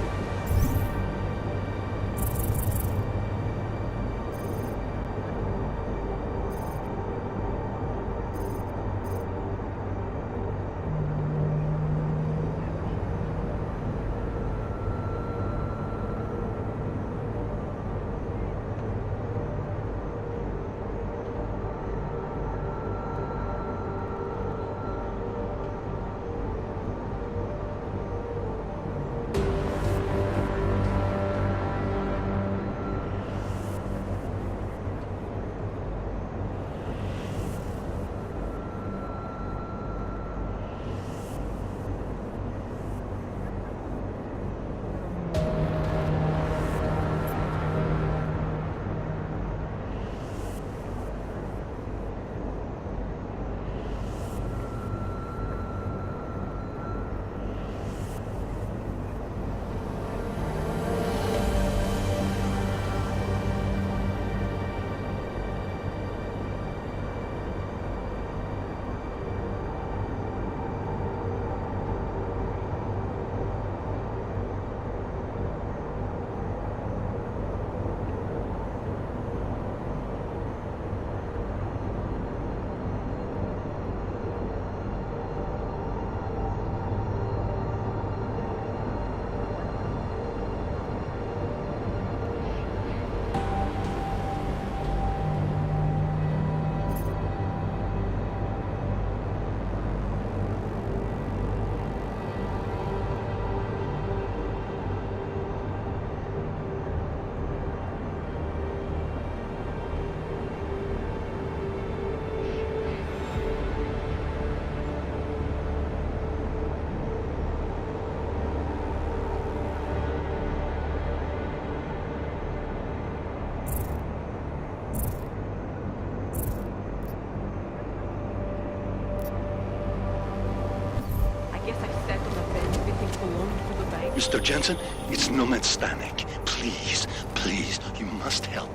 Mr. Jensen, it's Nomad Stanek. Please, please, you must help.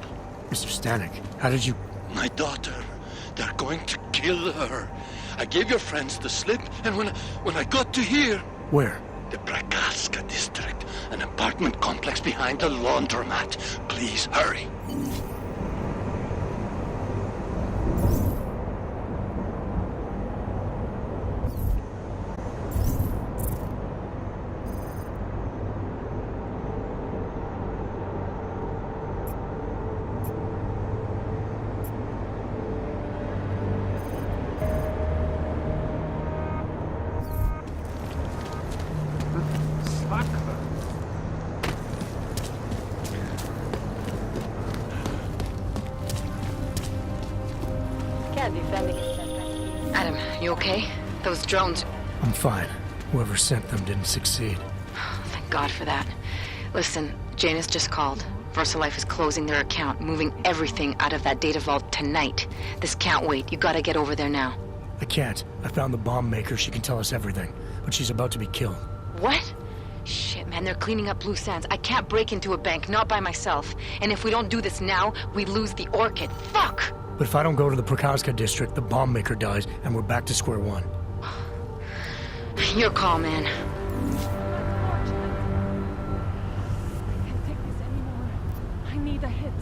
Mr. Stanek, how did you...
My daughter. They're going to kill her. I gave your friends the slip, and when I got to here...
Where?
The Brakaska district. An apartment complex behind a laundromat. Please, hurry.
Adam, you okay? Those drones...
I'm fine. Whoever sent them didn't succeed.
Thank God for that. Listen, Janus just called. VersaLife is closing their account, moving everything out of that data vault tonight. This can't wait. You gotta get over there now.
I can't. I found the bomb maker. She can tell us everything. But she's about to be killed.
What? Shit, man, they're cleaning up loose ends. I can't break into a bank, not by myself. And if we don't do this now, we lose the Orchid. Fuck!
But if I don't go to the Prokazka district, the bomb maker dies, and we're back to square one.
Your call, man.
I can't take this anymore. I need a hit.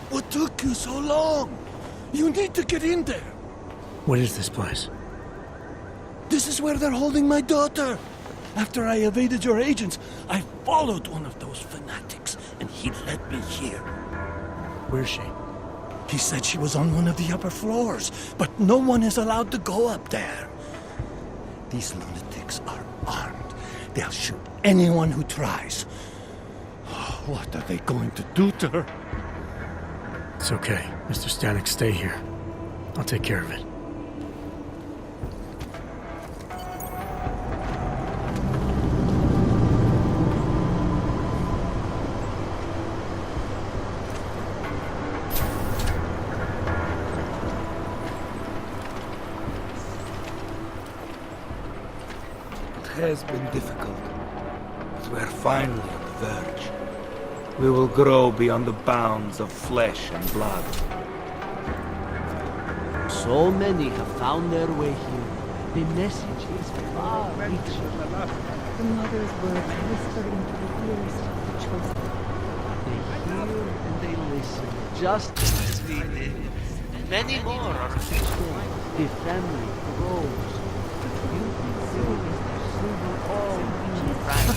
What took you so long? You need to get in there.
What is this place?
This is where they're holding my daughter. After I evaded your agents, I followed one of those fanatics, and he led me here.
Where's she?
He said she was on one of the upper floors, but no one is allowed to go up there. These lunatics are armed. They'll shoot anyone who tries. What are they going to do to her?
It's okay. Mr. Stanek, stay here. I'll take care of it.
It has been difficult, but we're finally on the verge. We will grow beyond the bounds of flesh and blood.
So many have found their way here. The message is far-reaching.
The mother's words whisper into the ears of the chosen.
They hear and they listen, just as we did. Many more are reaching. The family grows. You will all be right.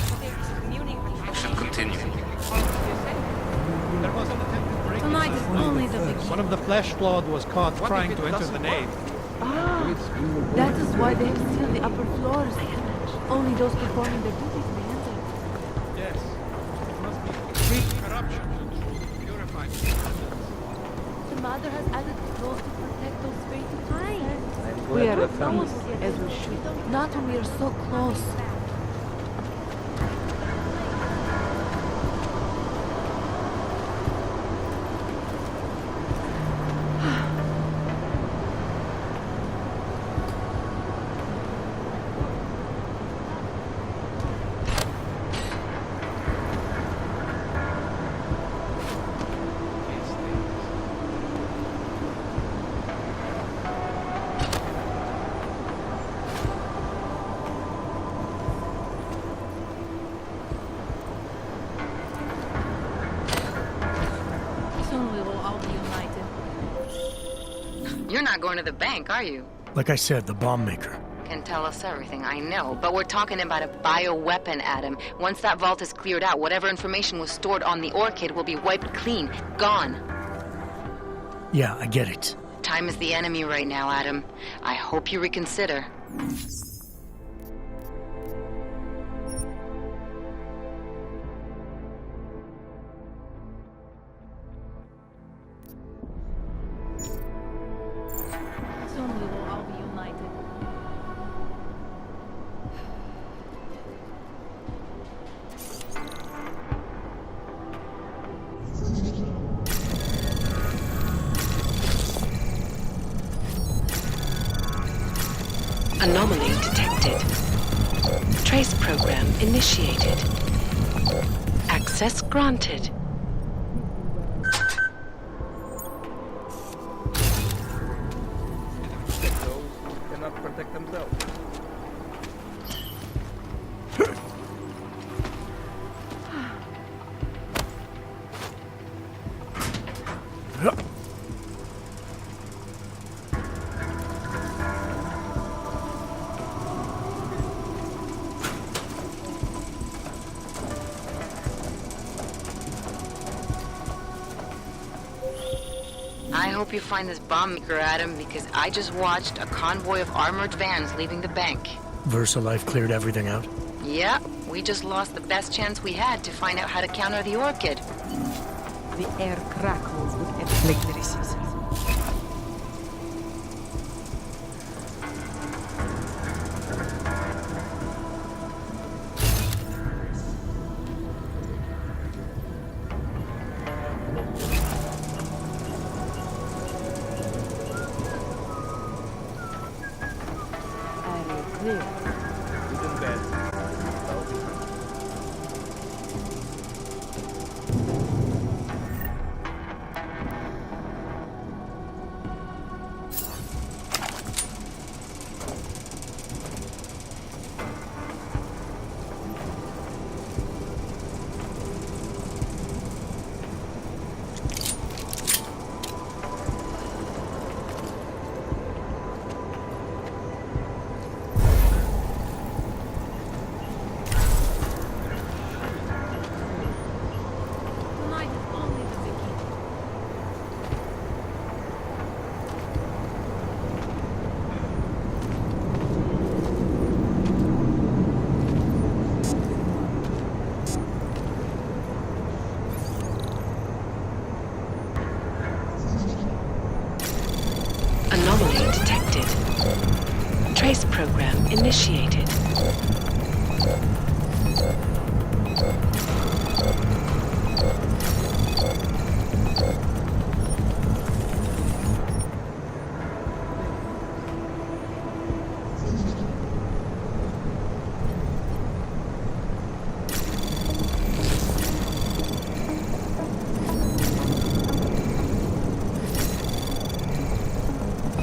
We should continue.
There was an attempted break-in.
Tonight is only the beginning.
One of the flesh clawed was caught trying to enter the nave.
Ah, that is why they have sealed the upper floors. Only those performing their duties may enter.
Yes. It must be complete corruption to purify the
The mother has added clothes to protect those fated to descend.
We are
at
at
peace,
peace,
as we should. Not when we are so close. all be united.
You're not going to the bank, are you?
Like I said, the bomb maker.
Can tell us everything, I know. But we're talking about a bioweapon, Adam. Once that vault is cleared out, whatever information was stored on the Orchid will be wiped clean. Gone.
Yeah, I get it.
Time is the enemy right now, Adam. I hope you reconsider.
Soon we will all be united.
Anomaly detected. Trace program initiated. Access granted.
Those who cannot protect themselves.
I hope you find this bomb maker, Adam, because I just watched a convoy of armored vans leaving the bank.
VersaLife cleared everything out?
Yeah, we just lost the best chance we had to find out how to counter the Orchid.
The air crackles with electricity.
Good and bad. Well behind.
Tonight is only the beginning.
Anomaly detected. Trace program initiated.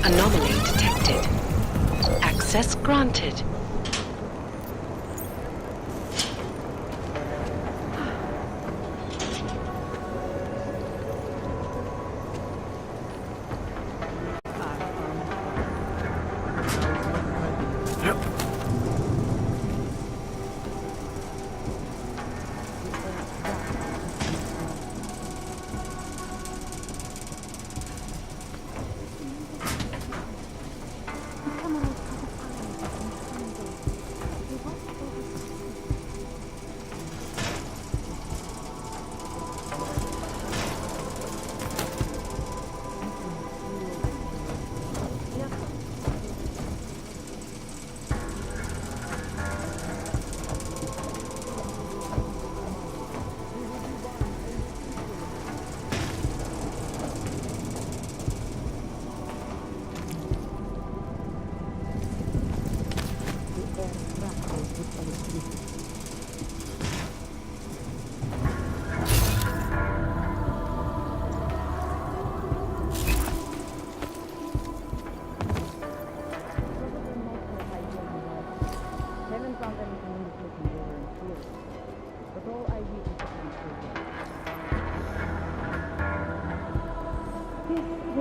Anomaly detected. Access granted.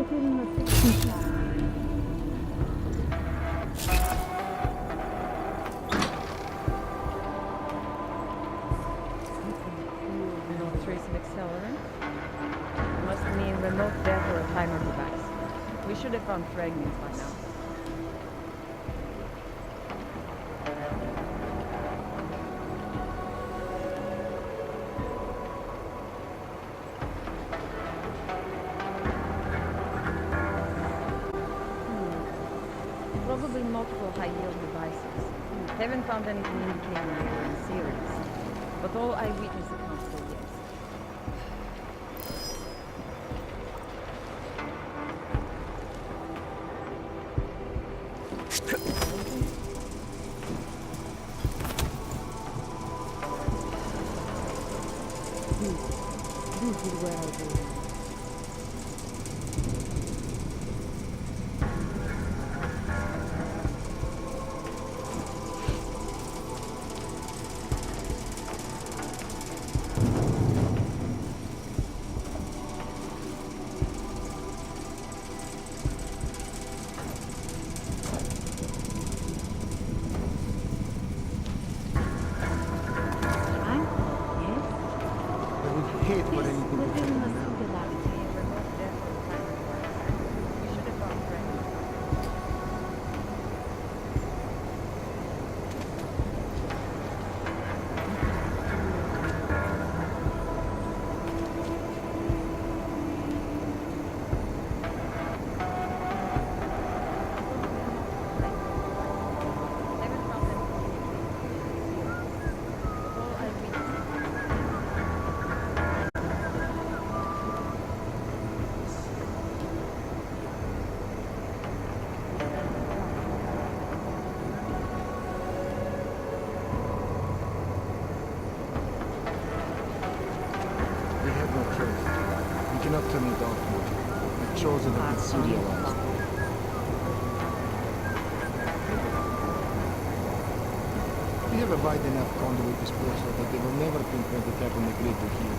No trace of accelerant. Must mean remote death or a timer device. We should have found fragments by now. Probably multiple high-yield devices. Haven't found anything indicating they were in series, but all eyewitness accounts say yes. This is where I go.
cannot turn it off now. I've chosen to be serialized. We have a wide enough conduit dispersal that they will never pinpoint the tap on the grid to here.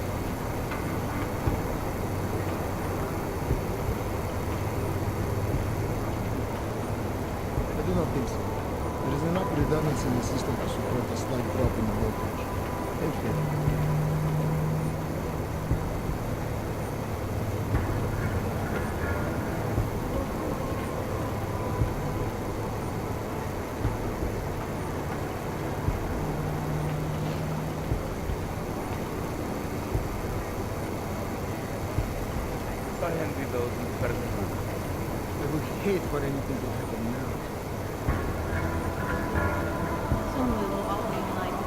I do not think so. There is enough redundancy in the system to support a slight drop in the voltage. Thank you. I would hate for anything to happen now.
Soon we will all be like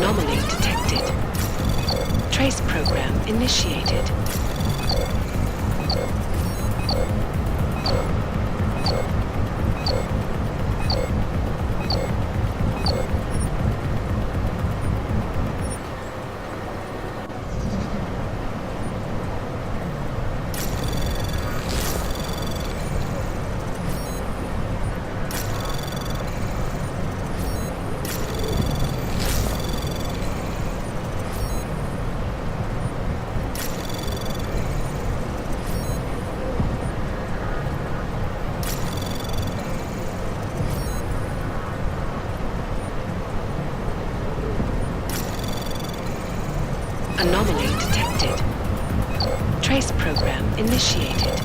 Anomaly detected. Trace program initiated. Anomaly detected. Trace program initiated.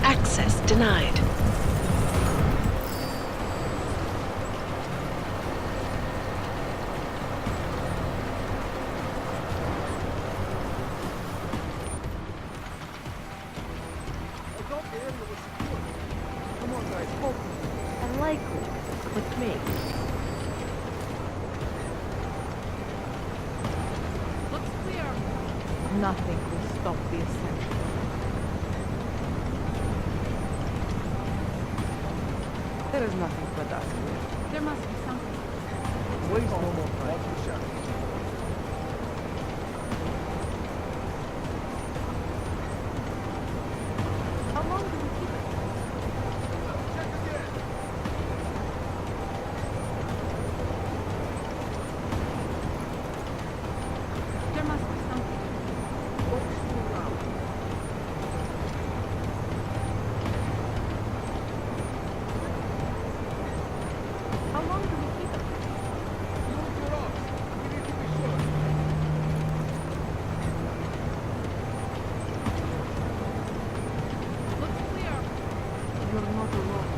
Access denied.
Come on, guys, focus. Unlikely, but maybe. Looks clear. Nothing will stop the ascent. There is nothing but us here. There must be something. Waste no more time. Watch the shadows. How long do we keep it? Check again. There must be something. Focus around. How long do we keep it? Move your arms. We need to be sure. Looks clear. You're not alone.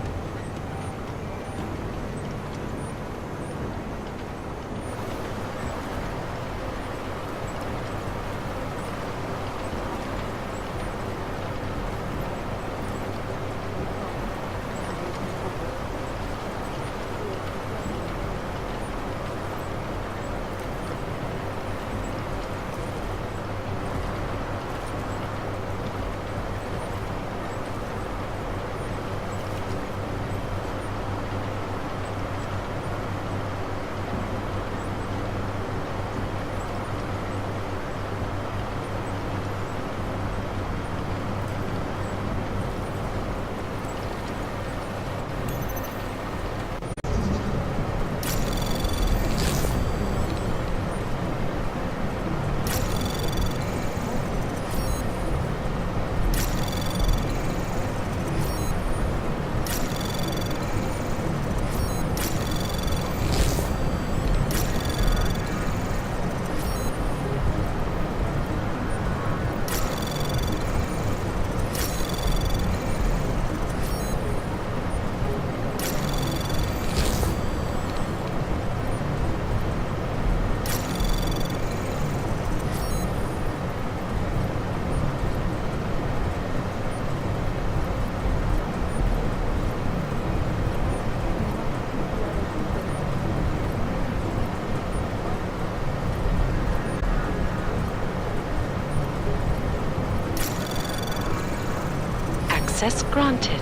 Access granted.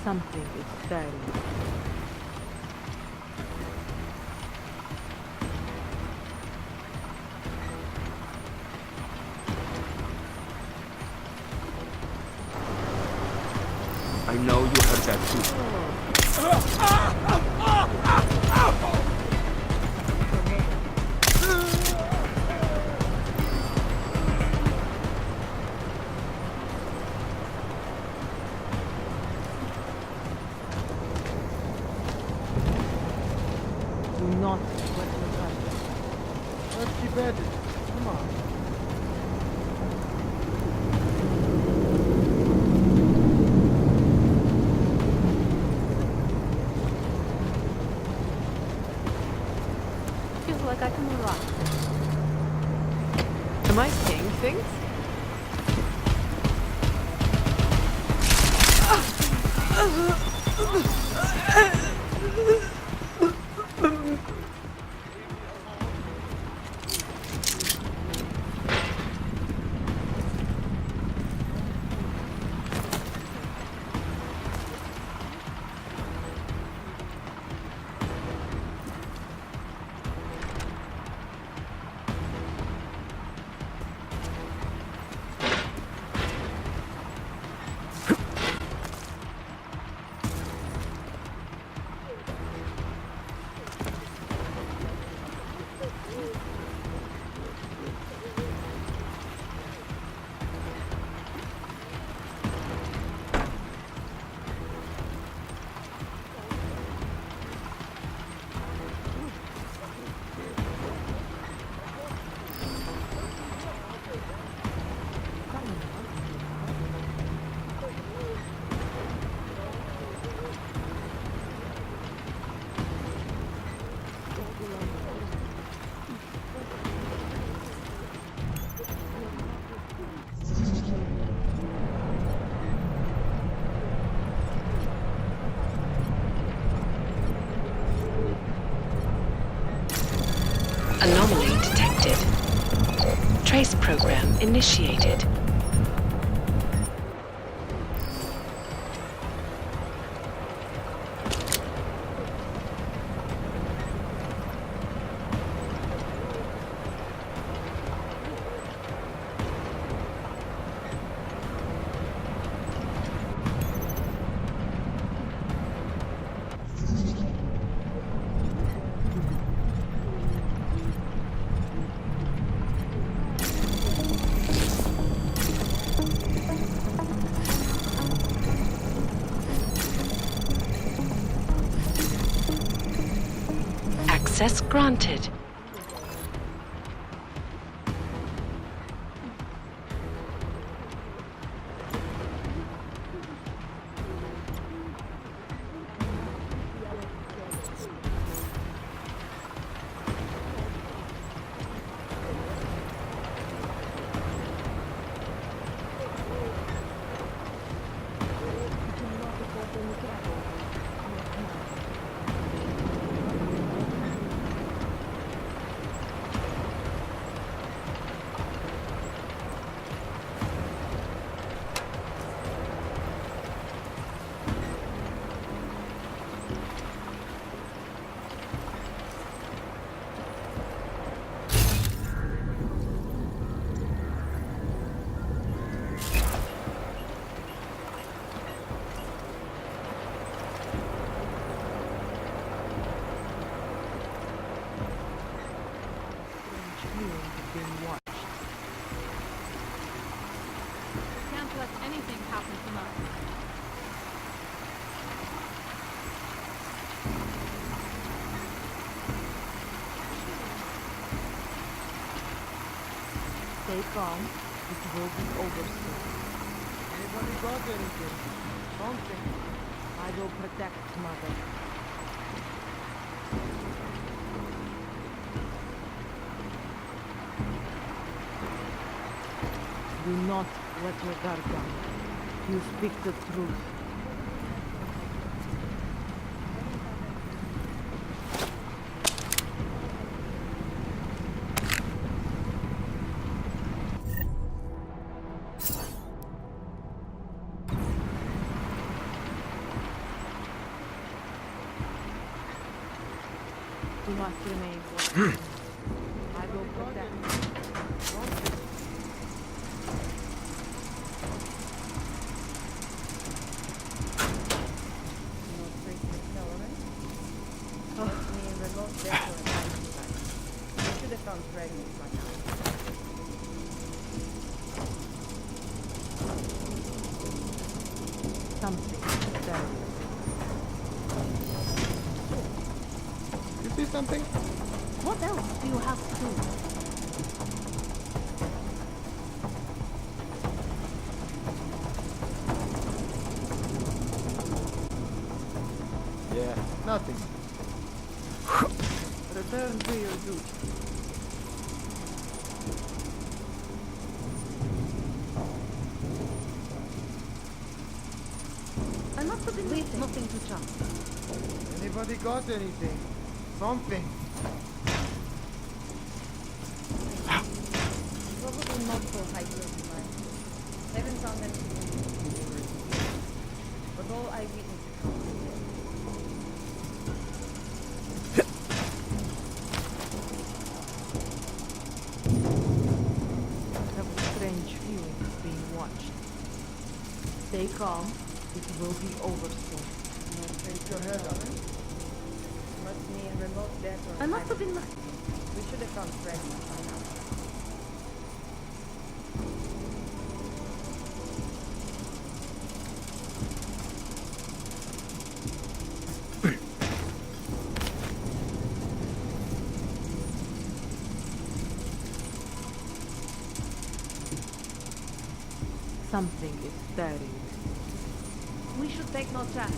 Something is stirring.
I know you heard that too.
Do not wet your garden.
Let's keep at it. Come on.
Feels like I can relax. Am I seeing things?
Anomaly detected. Trace program initiated. Access granted.
Can't let anything happen to us.
Stay calm. It will be over soon.
Anybody got anything?
Something. I will protect Mother. Do not let your guard down. You speak the truth. We must remain watchful. I will protect. No trace accelerant. Let me remote vector assignment device. We should have found fragments by now. Something. There.
You see something?
What else do you have to do?
Yeah, nothing. Return to your duty.
I must have been leave nothing to chance.
Anybody got anything? Something.
Probably multiple high-yield devices. Haven't found anything new. But all eyewitness accounts are dead.
I have a strange feeling of being watched. Stay calm. It will be over soon.
Take your head up.
Must mean remote death or
I must have been
We should have found fragments by now.
Something is staring.
We should take no chance.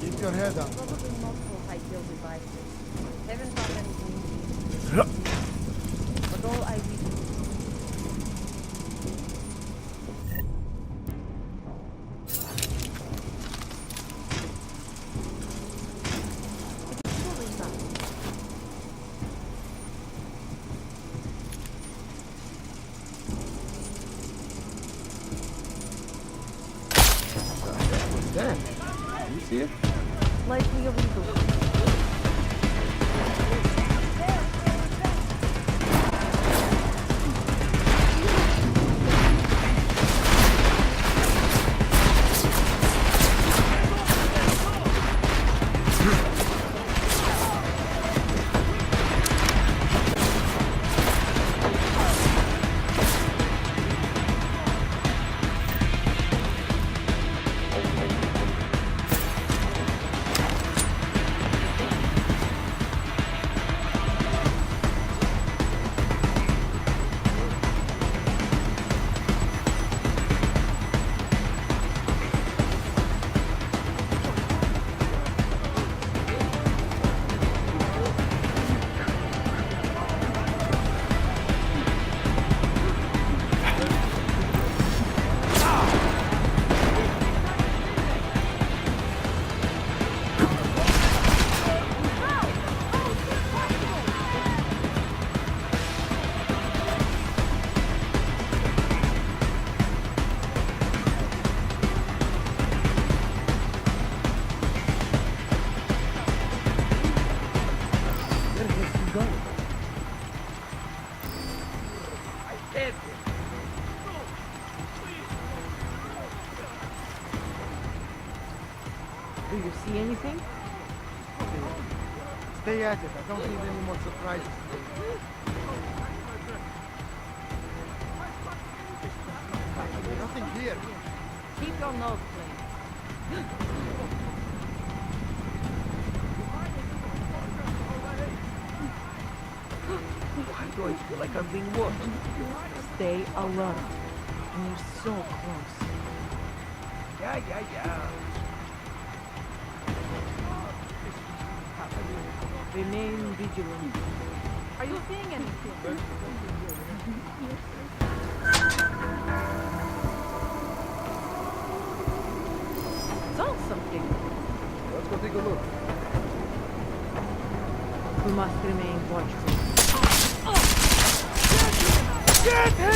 Keep your head up.
Probably multiple high-yield devices. Haven't found anything new. But all eyewitness.
Damn. You see it?
Likely a legal.
Do you see anything?
Stay at it. I don't need any more surprises today. Nothing here.
Keep your nose clean.
Why do I feel like I'm being watched? Stay alert. We're so close. Yeah. Remain vigilant.
Are you seeing anything?
Saw something.
Let's go take a look.
We must remain watchful.
Get him!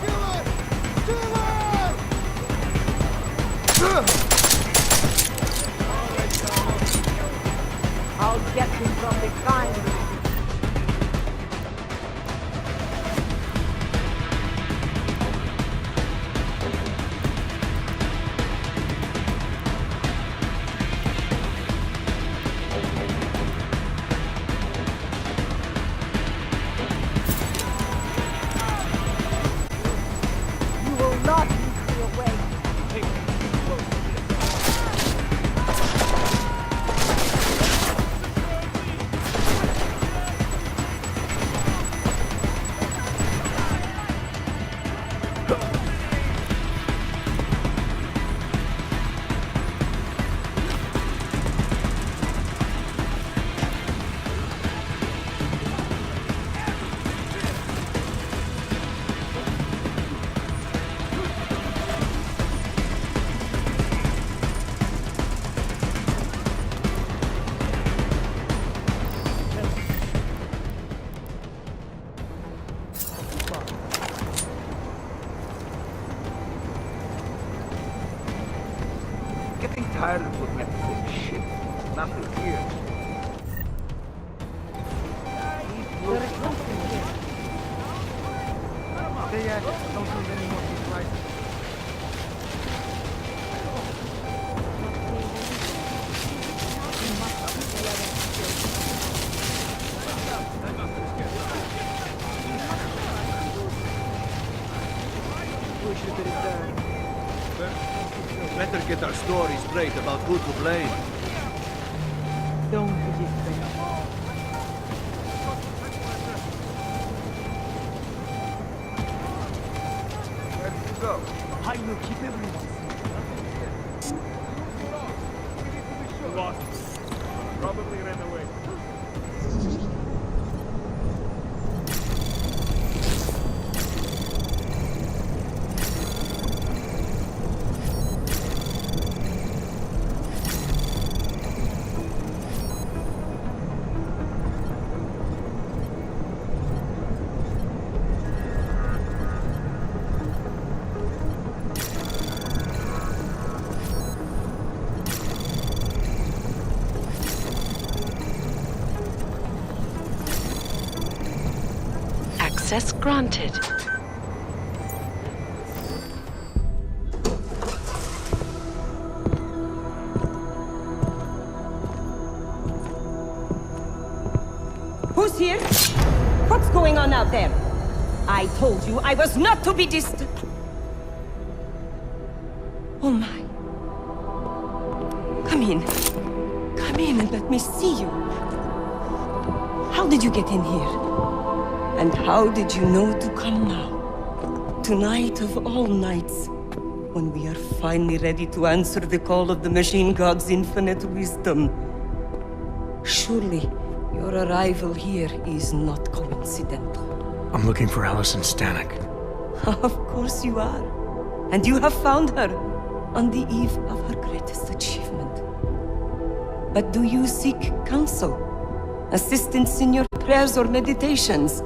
Kill it!
will not lead me away.
Getting tired of looking at the same shit. Not for years.
There is something here. They don't need any more supplies. We should return.
Better get our story straight about who to blame.
Don't be afraid.
Where did you go?
I will keep everyone safe.
Lost. Probably ran away.
Access granted.
Who's here? What's going on out there? I told you I was not to be distant. Oh my. Come in. Come in and let me see you. How did you get in here? And how did you know to come now? Tonight of all nights, when we are finally ready to answer the call of the Machine God's infinite wisdom. Surely, your arrival here is not coincidental.
I'm looking for Allison Stanek.
Of course you are. And you have found her on the eve of her greatest achievement. But do you seek counsel? Assistance in your prayers or meditations?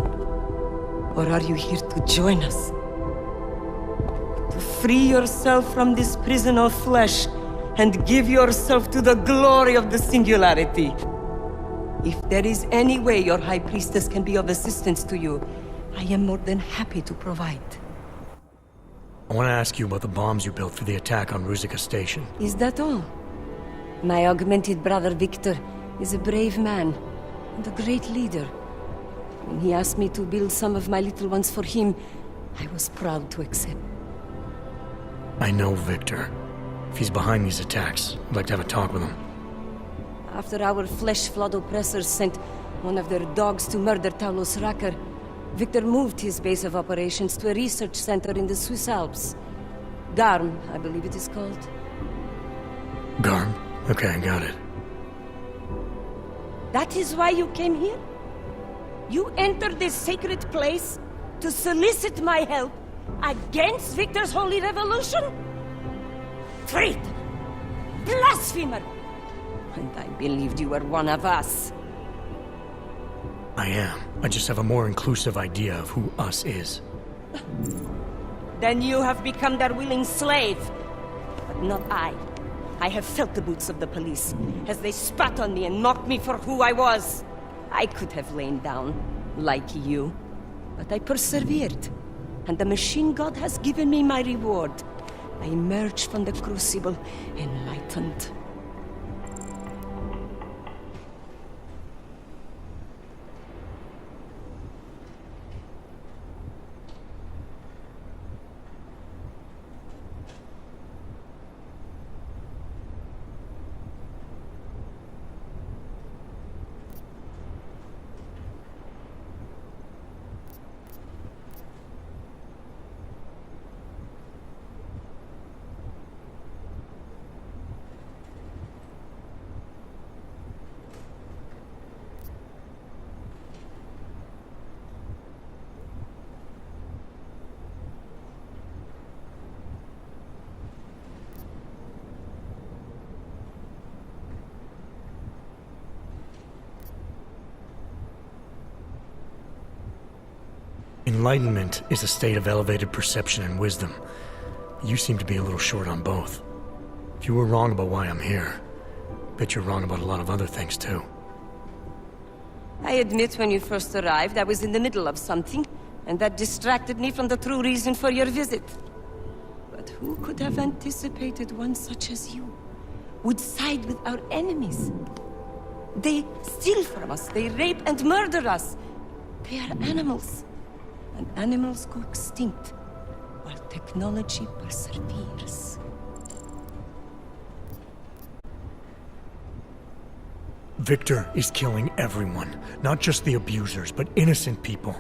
Or are you here to join us? To free yourself from this prison of flesh and give yourself to the glory of the singularity. If there is any way your High Priestess can be of assistance to you, I am more than happy to provide.
I want to ask you about the bombs you built for the attack on Ruzicka Station.
Is that all? My augmented brother Victor is a brave man and a great leader. When he asked me to build some of my little ones for him, I was proud to accept.
I know Victor. If he's behind these attacks, I'd like to have a talk with him.
After our flesh-flood oppressors sent one of their dogs to murder Talos Racker, Victor moved his base of operations to a research center in the Swiss Alps. Garm, I believe it is called.
Garm? Okay, got it.
That is why you came here? You entered this sacred place to solicit my help against Victor's holy revolution? Traitor! Blasphemer! And I believed you were one of us.
I am. I just have a more inclusive idea of who us is.
Then you have become their willing slave. But not I. I have felt the boots of the police as they spat on me and mocked me for who I was. I could have lain down, like you. But I persevered. And the Machine God has given me my reward. I emerged from the crucible enlightened.
Enlightenment is a state of elevated perception and wisdom. You seem to be a little short on both. If you were wrong about why I'm here, bet you're wrong about a lot of other things too.
I admit when you first arrived, I was in the middle of something, and that distracted me from the true reason for your visit. But who could have anticipated one such as you would side with our enemies? They steal from us, they rape and murder us. They are animals, and animals go extinct, while technology perseveres.
Victor is killing everyone, not just the abusers, but innocent people.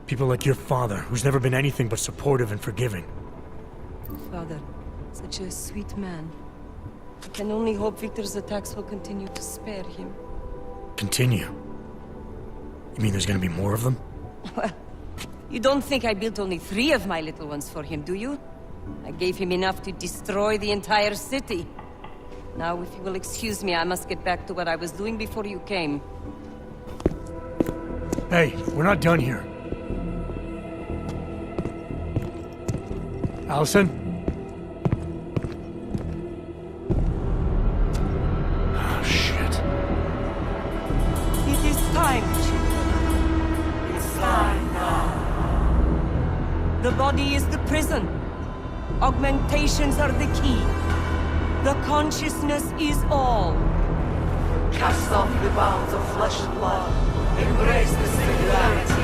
People like your father, who's never been anything but supportive and forgiving.
Father, such a sweet man. I can only hope Victor's attacks will continue to spare him.
Continue? You mean there's gonna be more of them?
Well, you don't think I built only 3 of my little ones for him, do you? I gave him enough to destroy the entire city. Now, if you will excuse me, I must get back to what I was doing before you came.
Hey, we're not done here. Allison? Oh, shit.
It is time, children. It's time now. The body is the prison. Augmentations are the key. The consciousness is all.
Cast off the bounds of flesh and blood. Embrace the singularity.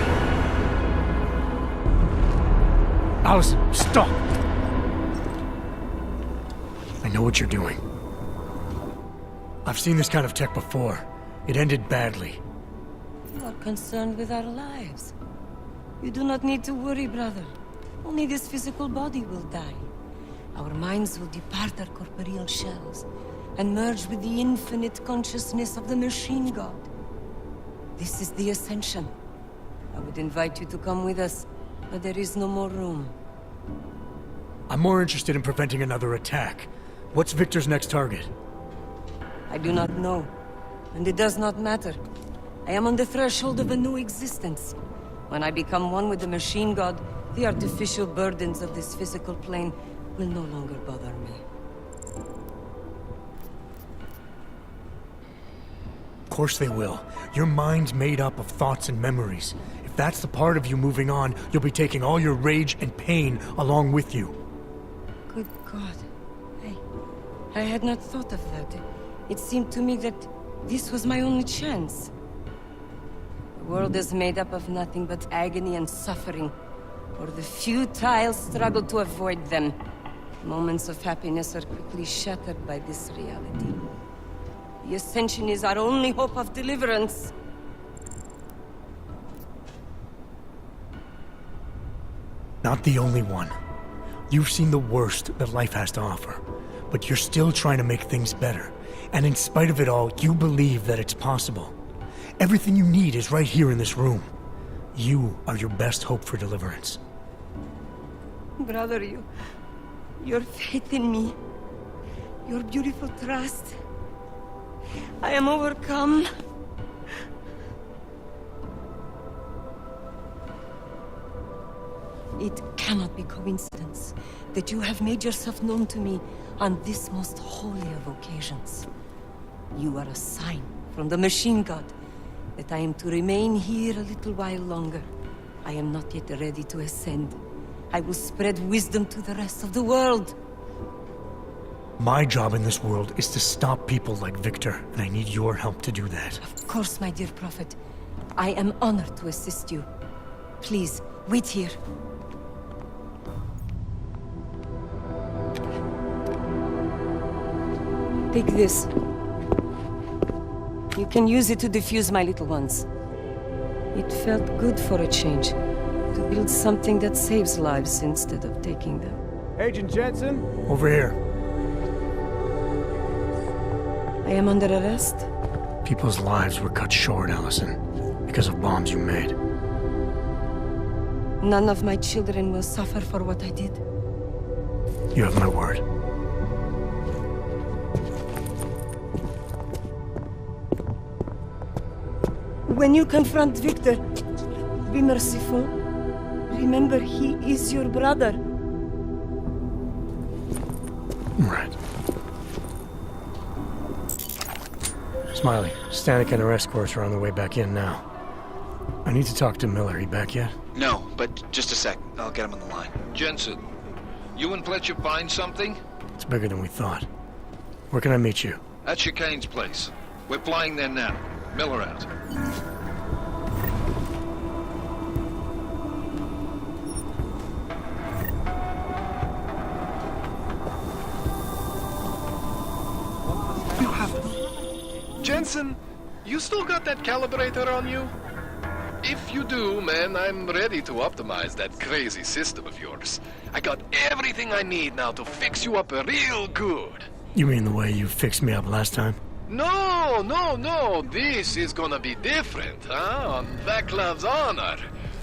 Allison, stop! I know what you're doing. I've seen this kind of tech before. It ended badly.
You are concerned with our lives. You do not need to worry, brother. Only this physical body will die. Our minds will depart our corporeal shells and merge with the infinite consciousness of the machine god. This is the ascension. I would invite you to come with us, but there is no more room.
I'm more interested in preventing another attack. What's Victor's next target?
I do not know, and it does not matter. I am on the threshold of a new existence. When I become one with the machine god, the artificial burdens of this physical plane will no longer bother me.
Of course they will. Your mind's made up of thoughts and memories. If that's the part of you moving on, you'll be taking all your rage and pain along with you.
Good God. I had not thought of that. It seemed to me that this was my only chance. The world is made up of nothing but agony and suffering, or the futile struggle to avoid them. Moments of happiness are quickly shattered by this reality. The Ascension is our only hope of deliverance.
Not the only one. You've seen the worst that life has to offer, but you're still trying to make things better. And in spite of it all, you believe that it's possible. Everything you need is right here in this room. You are your best hope for deliverance.
Brother, your faith in me, your beautiful trust. I am overcome. It cannot be coincidence that you have made yourself known to me on this most holy of occasions. You are a sign from the machine god that I am to remain here a little while longer. I am not yet ready to ascend. I will spread wisdom to the rest of the world.
My job in this world is to stop people like Victor, and I need your help to do that.
Of course, my dear prophet. I am honored to assist you. Please, wait here. Take this. You can use it to defuse my little ones. It felt good for a change, to build something that saves lives instead of taking them.
Agent Jensen?
Over here.
I am under arrest?
People's lives were cut short, Allison, because of bombs you made.
None of my children will suffer for what I did.
You have my word.
When you confront Victor, be merciful. Remember, he is your brother.
Right. Smiley, Stanek and her escorts are on their way back in now. I need to talk to Miller. He back yet?
No, but just a sec. I'll get him on the line.
Jensen, you and Fletcher find something?
It's bigger than we thought. Where can I meet you?
At Chicane's place. We're flying there now. Miller out.
Jensen, you still got that calibrator on you? If you do, man, I'm ready to optimize that crazy system of yours. I got everything I need now to fix you up real good.
You mean the way you fixed me up last time?
No, no, no. This is gonna be different, huh? On Vaclav's honor.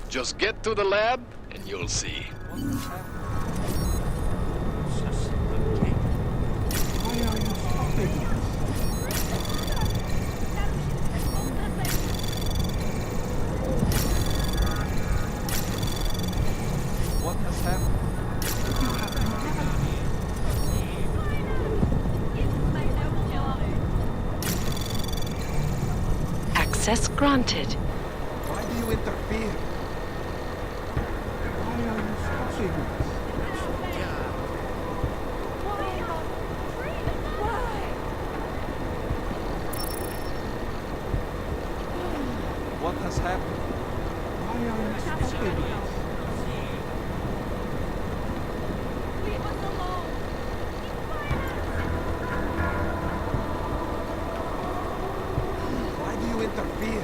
Just get to the lab and you'll see.
What has happened?
Access granted.
Why do you interfere? Why are you stopping us? What has happened? Why are you stopping us? Why do you interfere?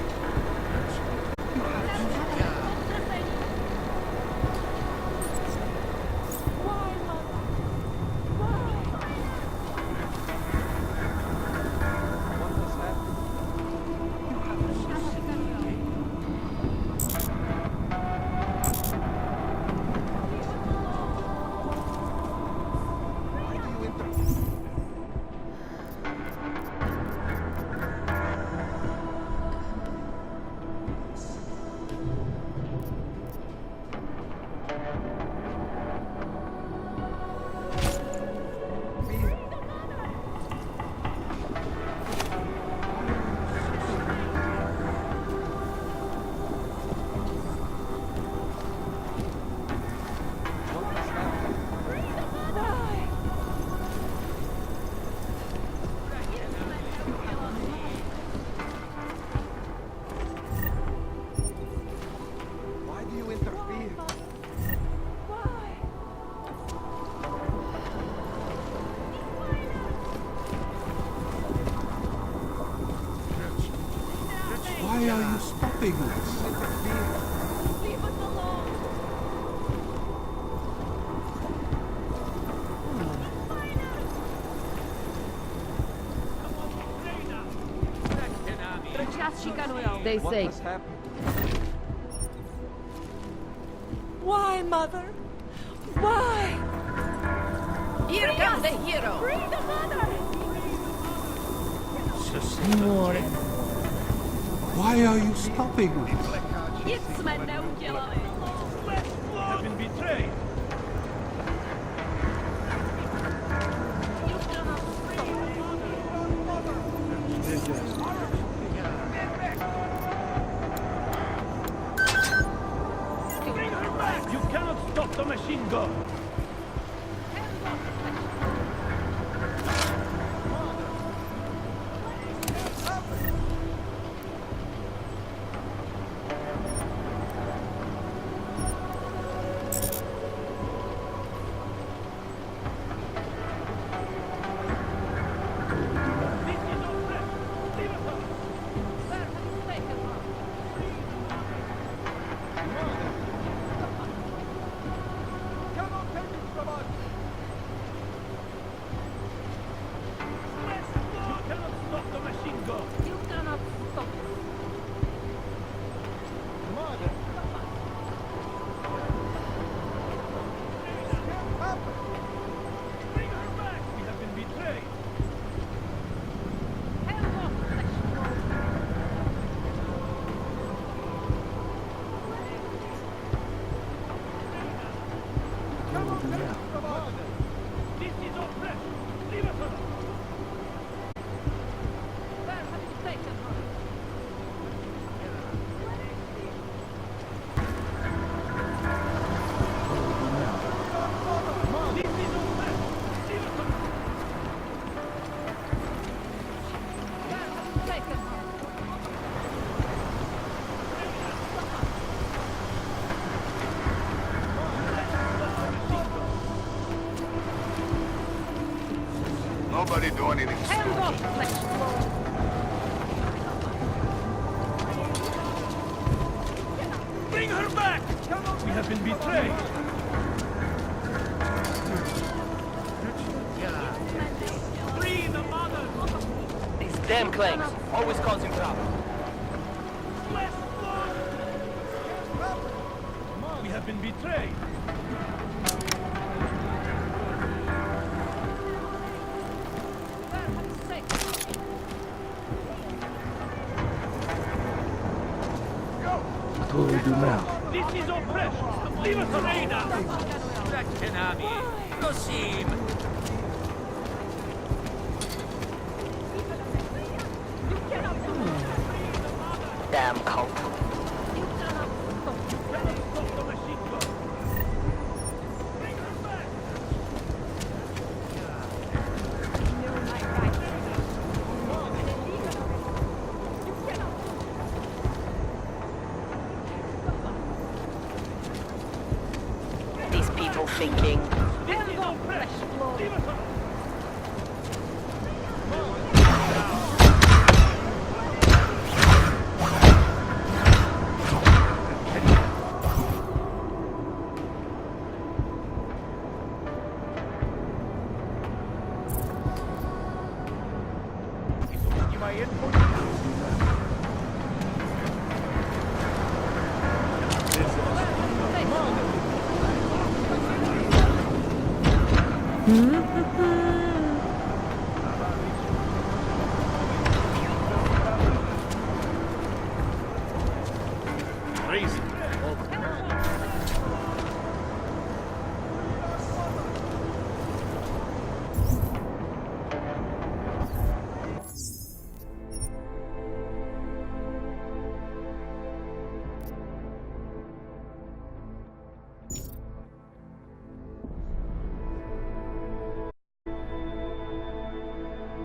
Why do you interfere? Why are you stopping us?
Leave us alone!
Stay
What
safe.
has happened?
Why, Mother? Why?
Here comes the hero!
Free the mother!
Why are you stopping us?
It's my no killer!
I've been betrayed. You cannot stop the machine gun.
Nobody do anything
Hands off, flesh.
Bring her back! We have been betrayed. Free the mother!
These damn clanks, always causing trouble.
We have been betrayed.
What will we do now?
This is oppression! Leave us alone now! Kenami, proceed!
Damn cult. These people thinking.
Hands off, flesh.
Crazy.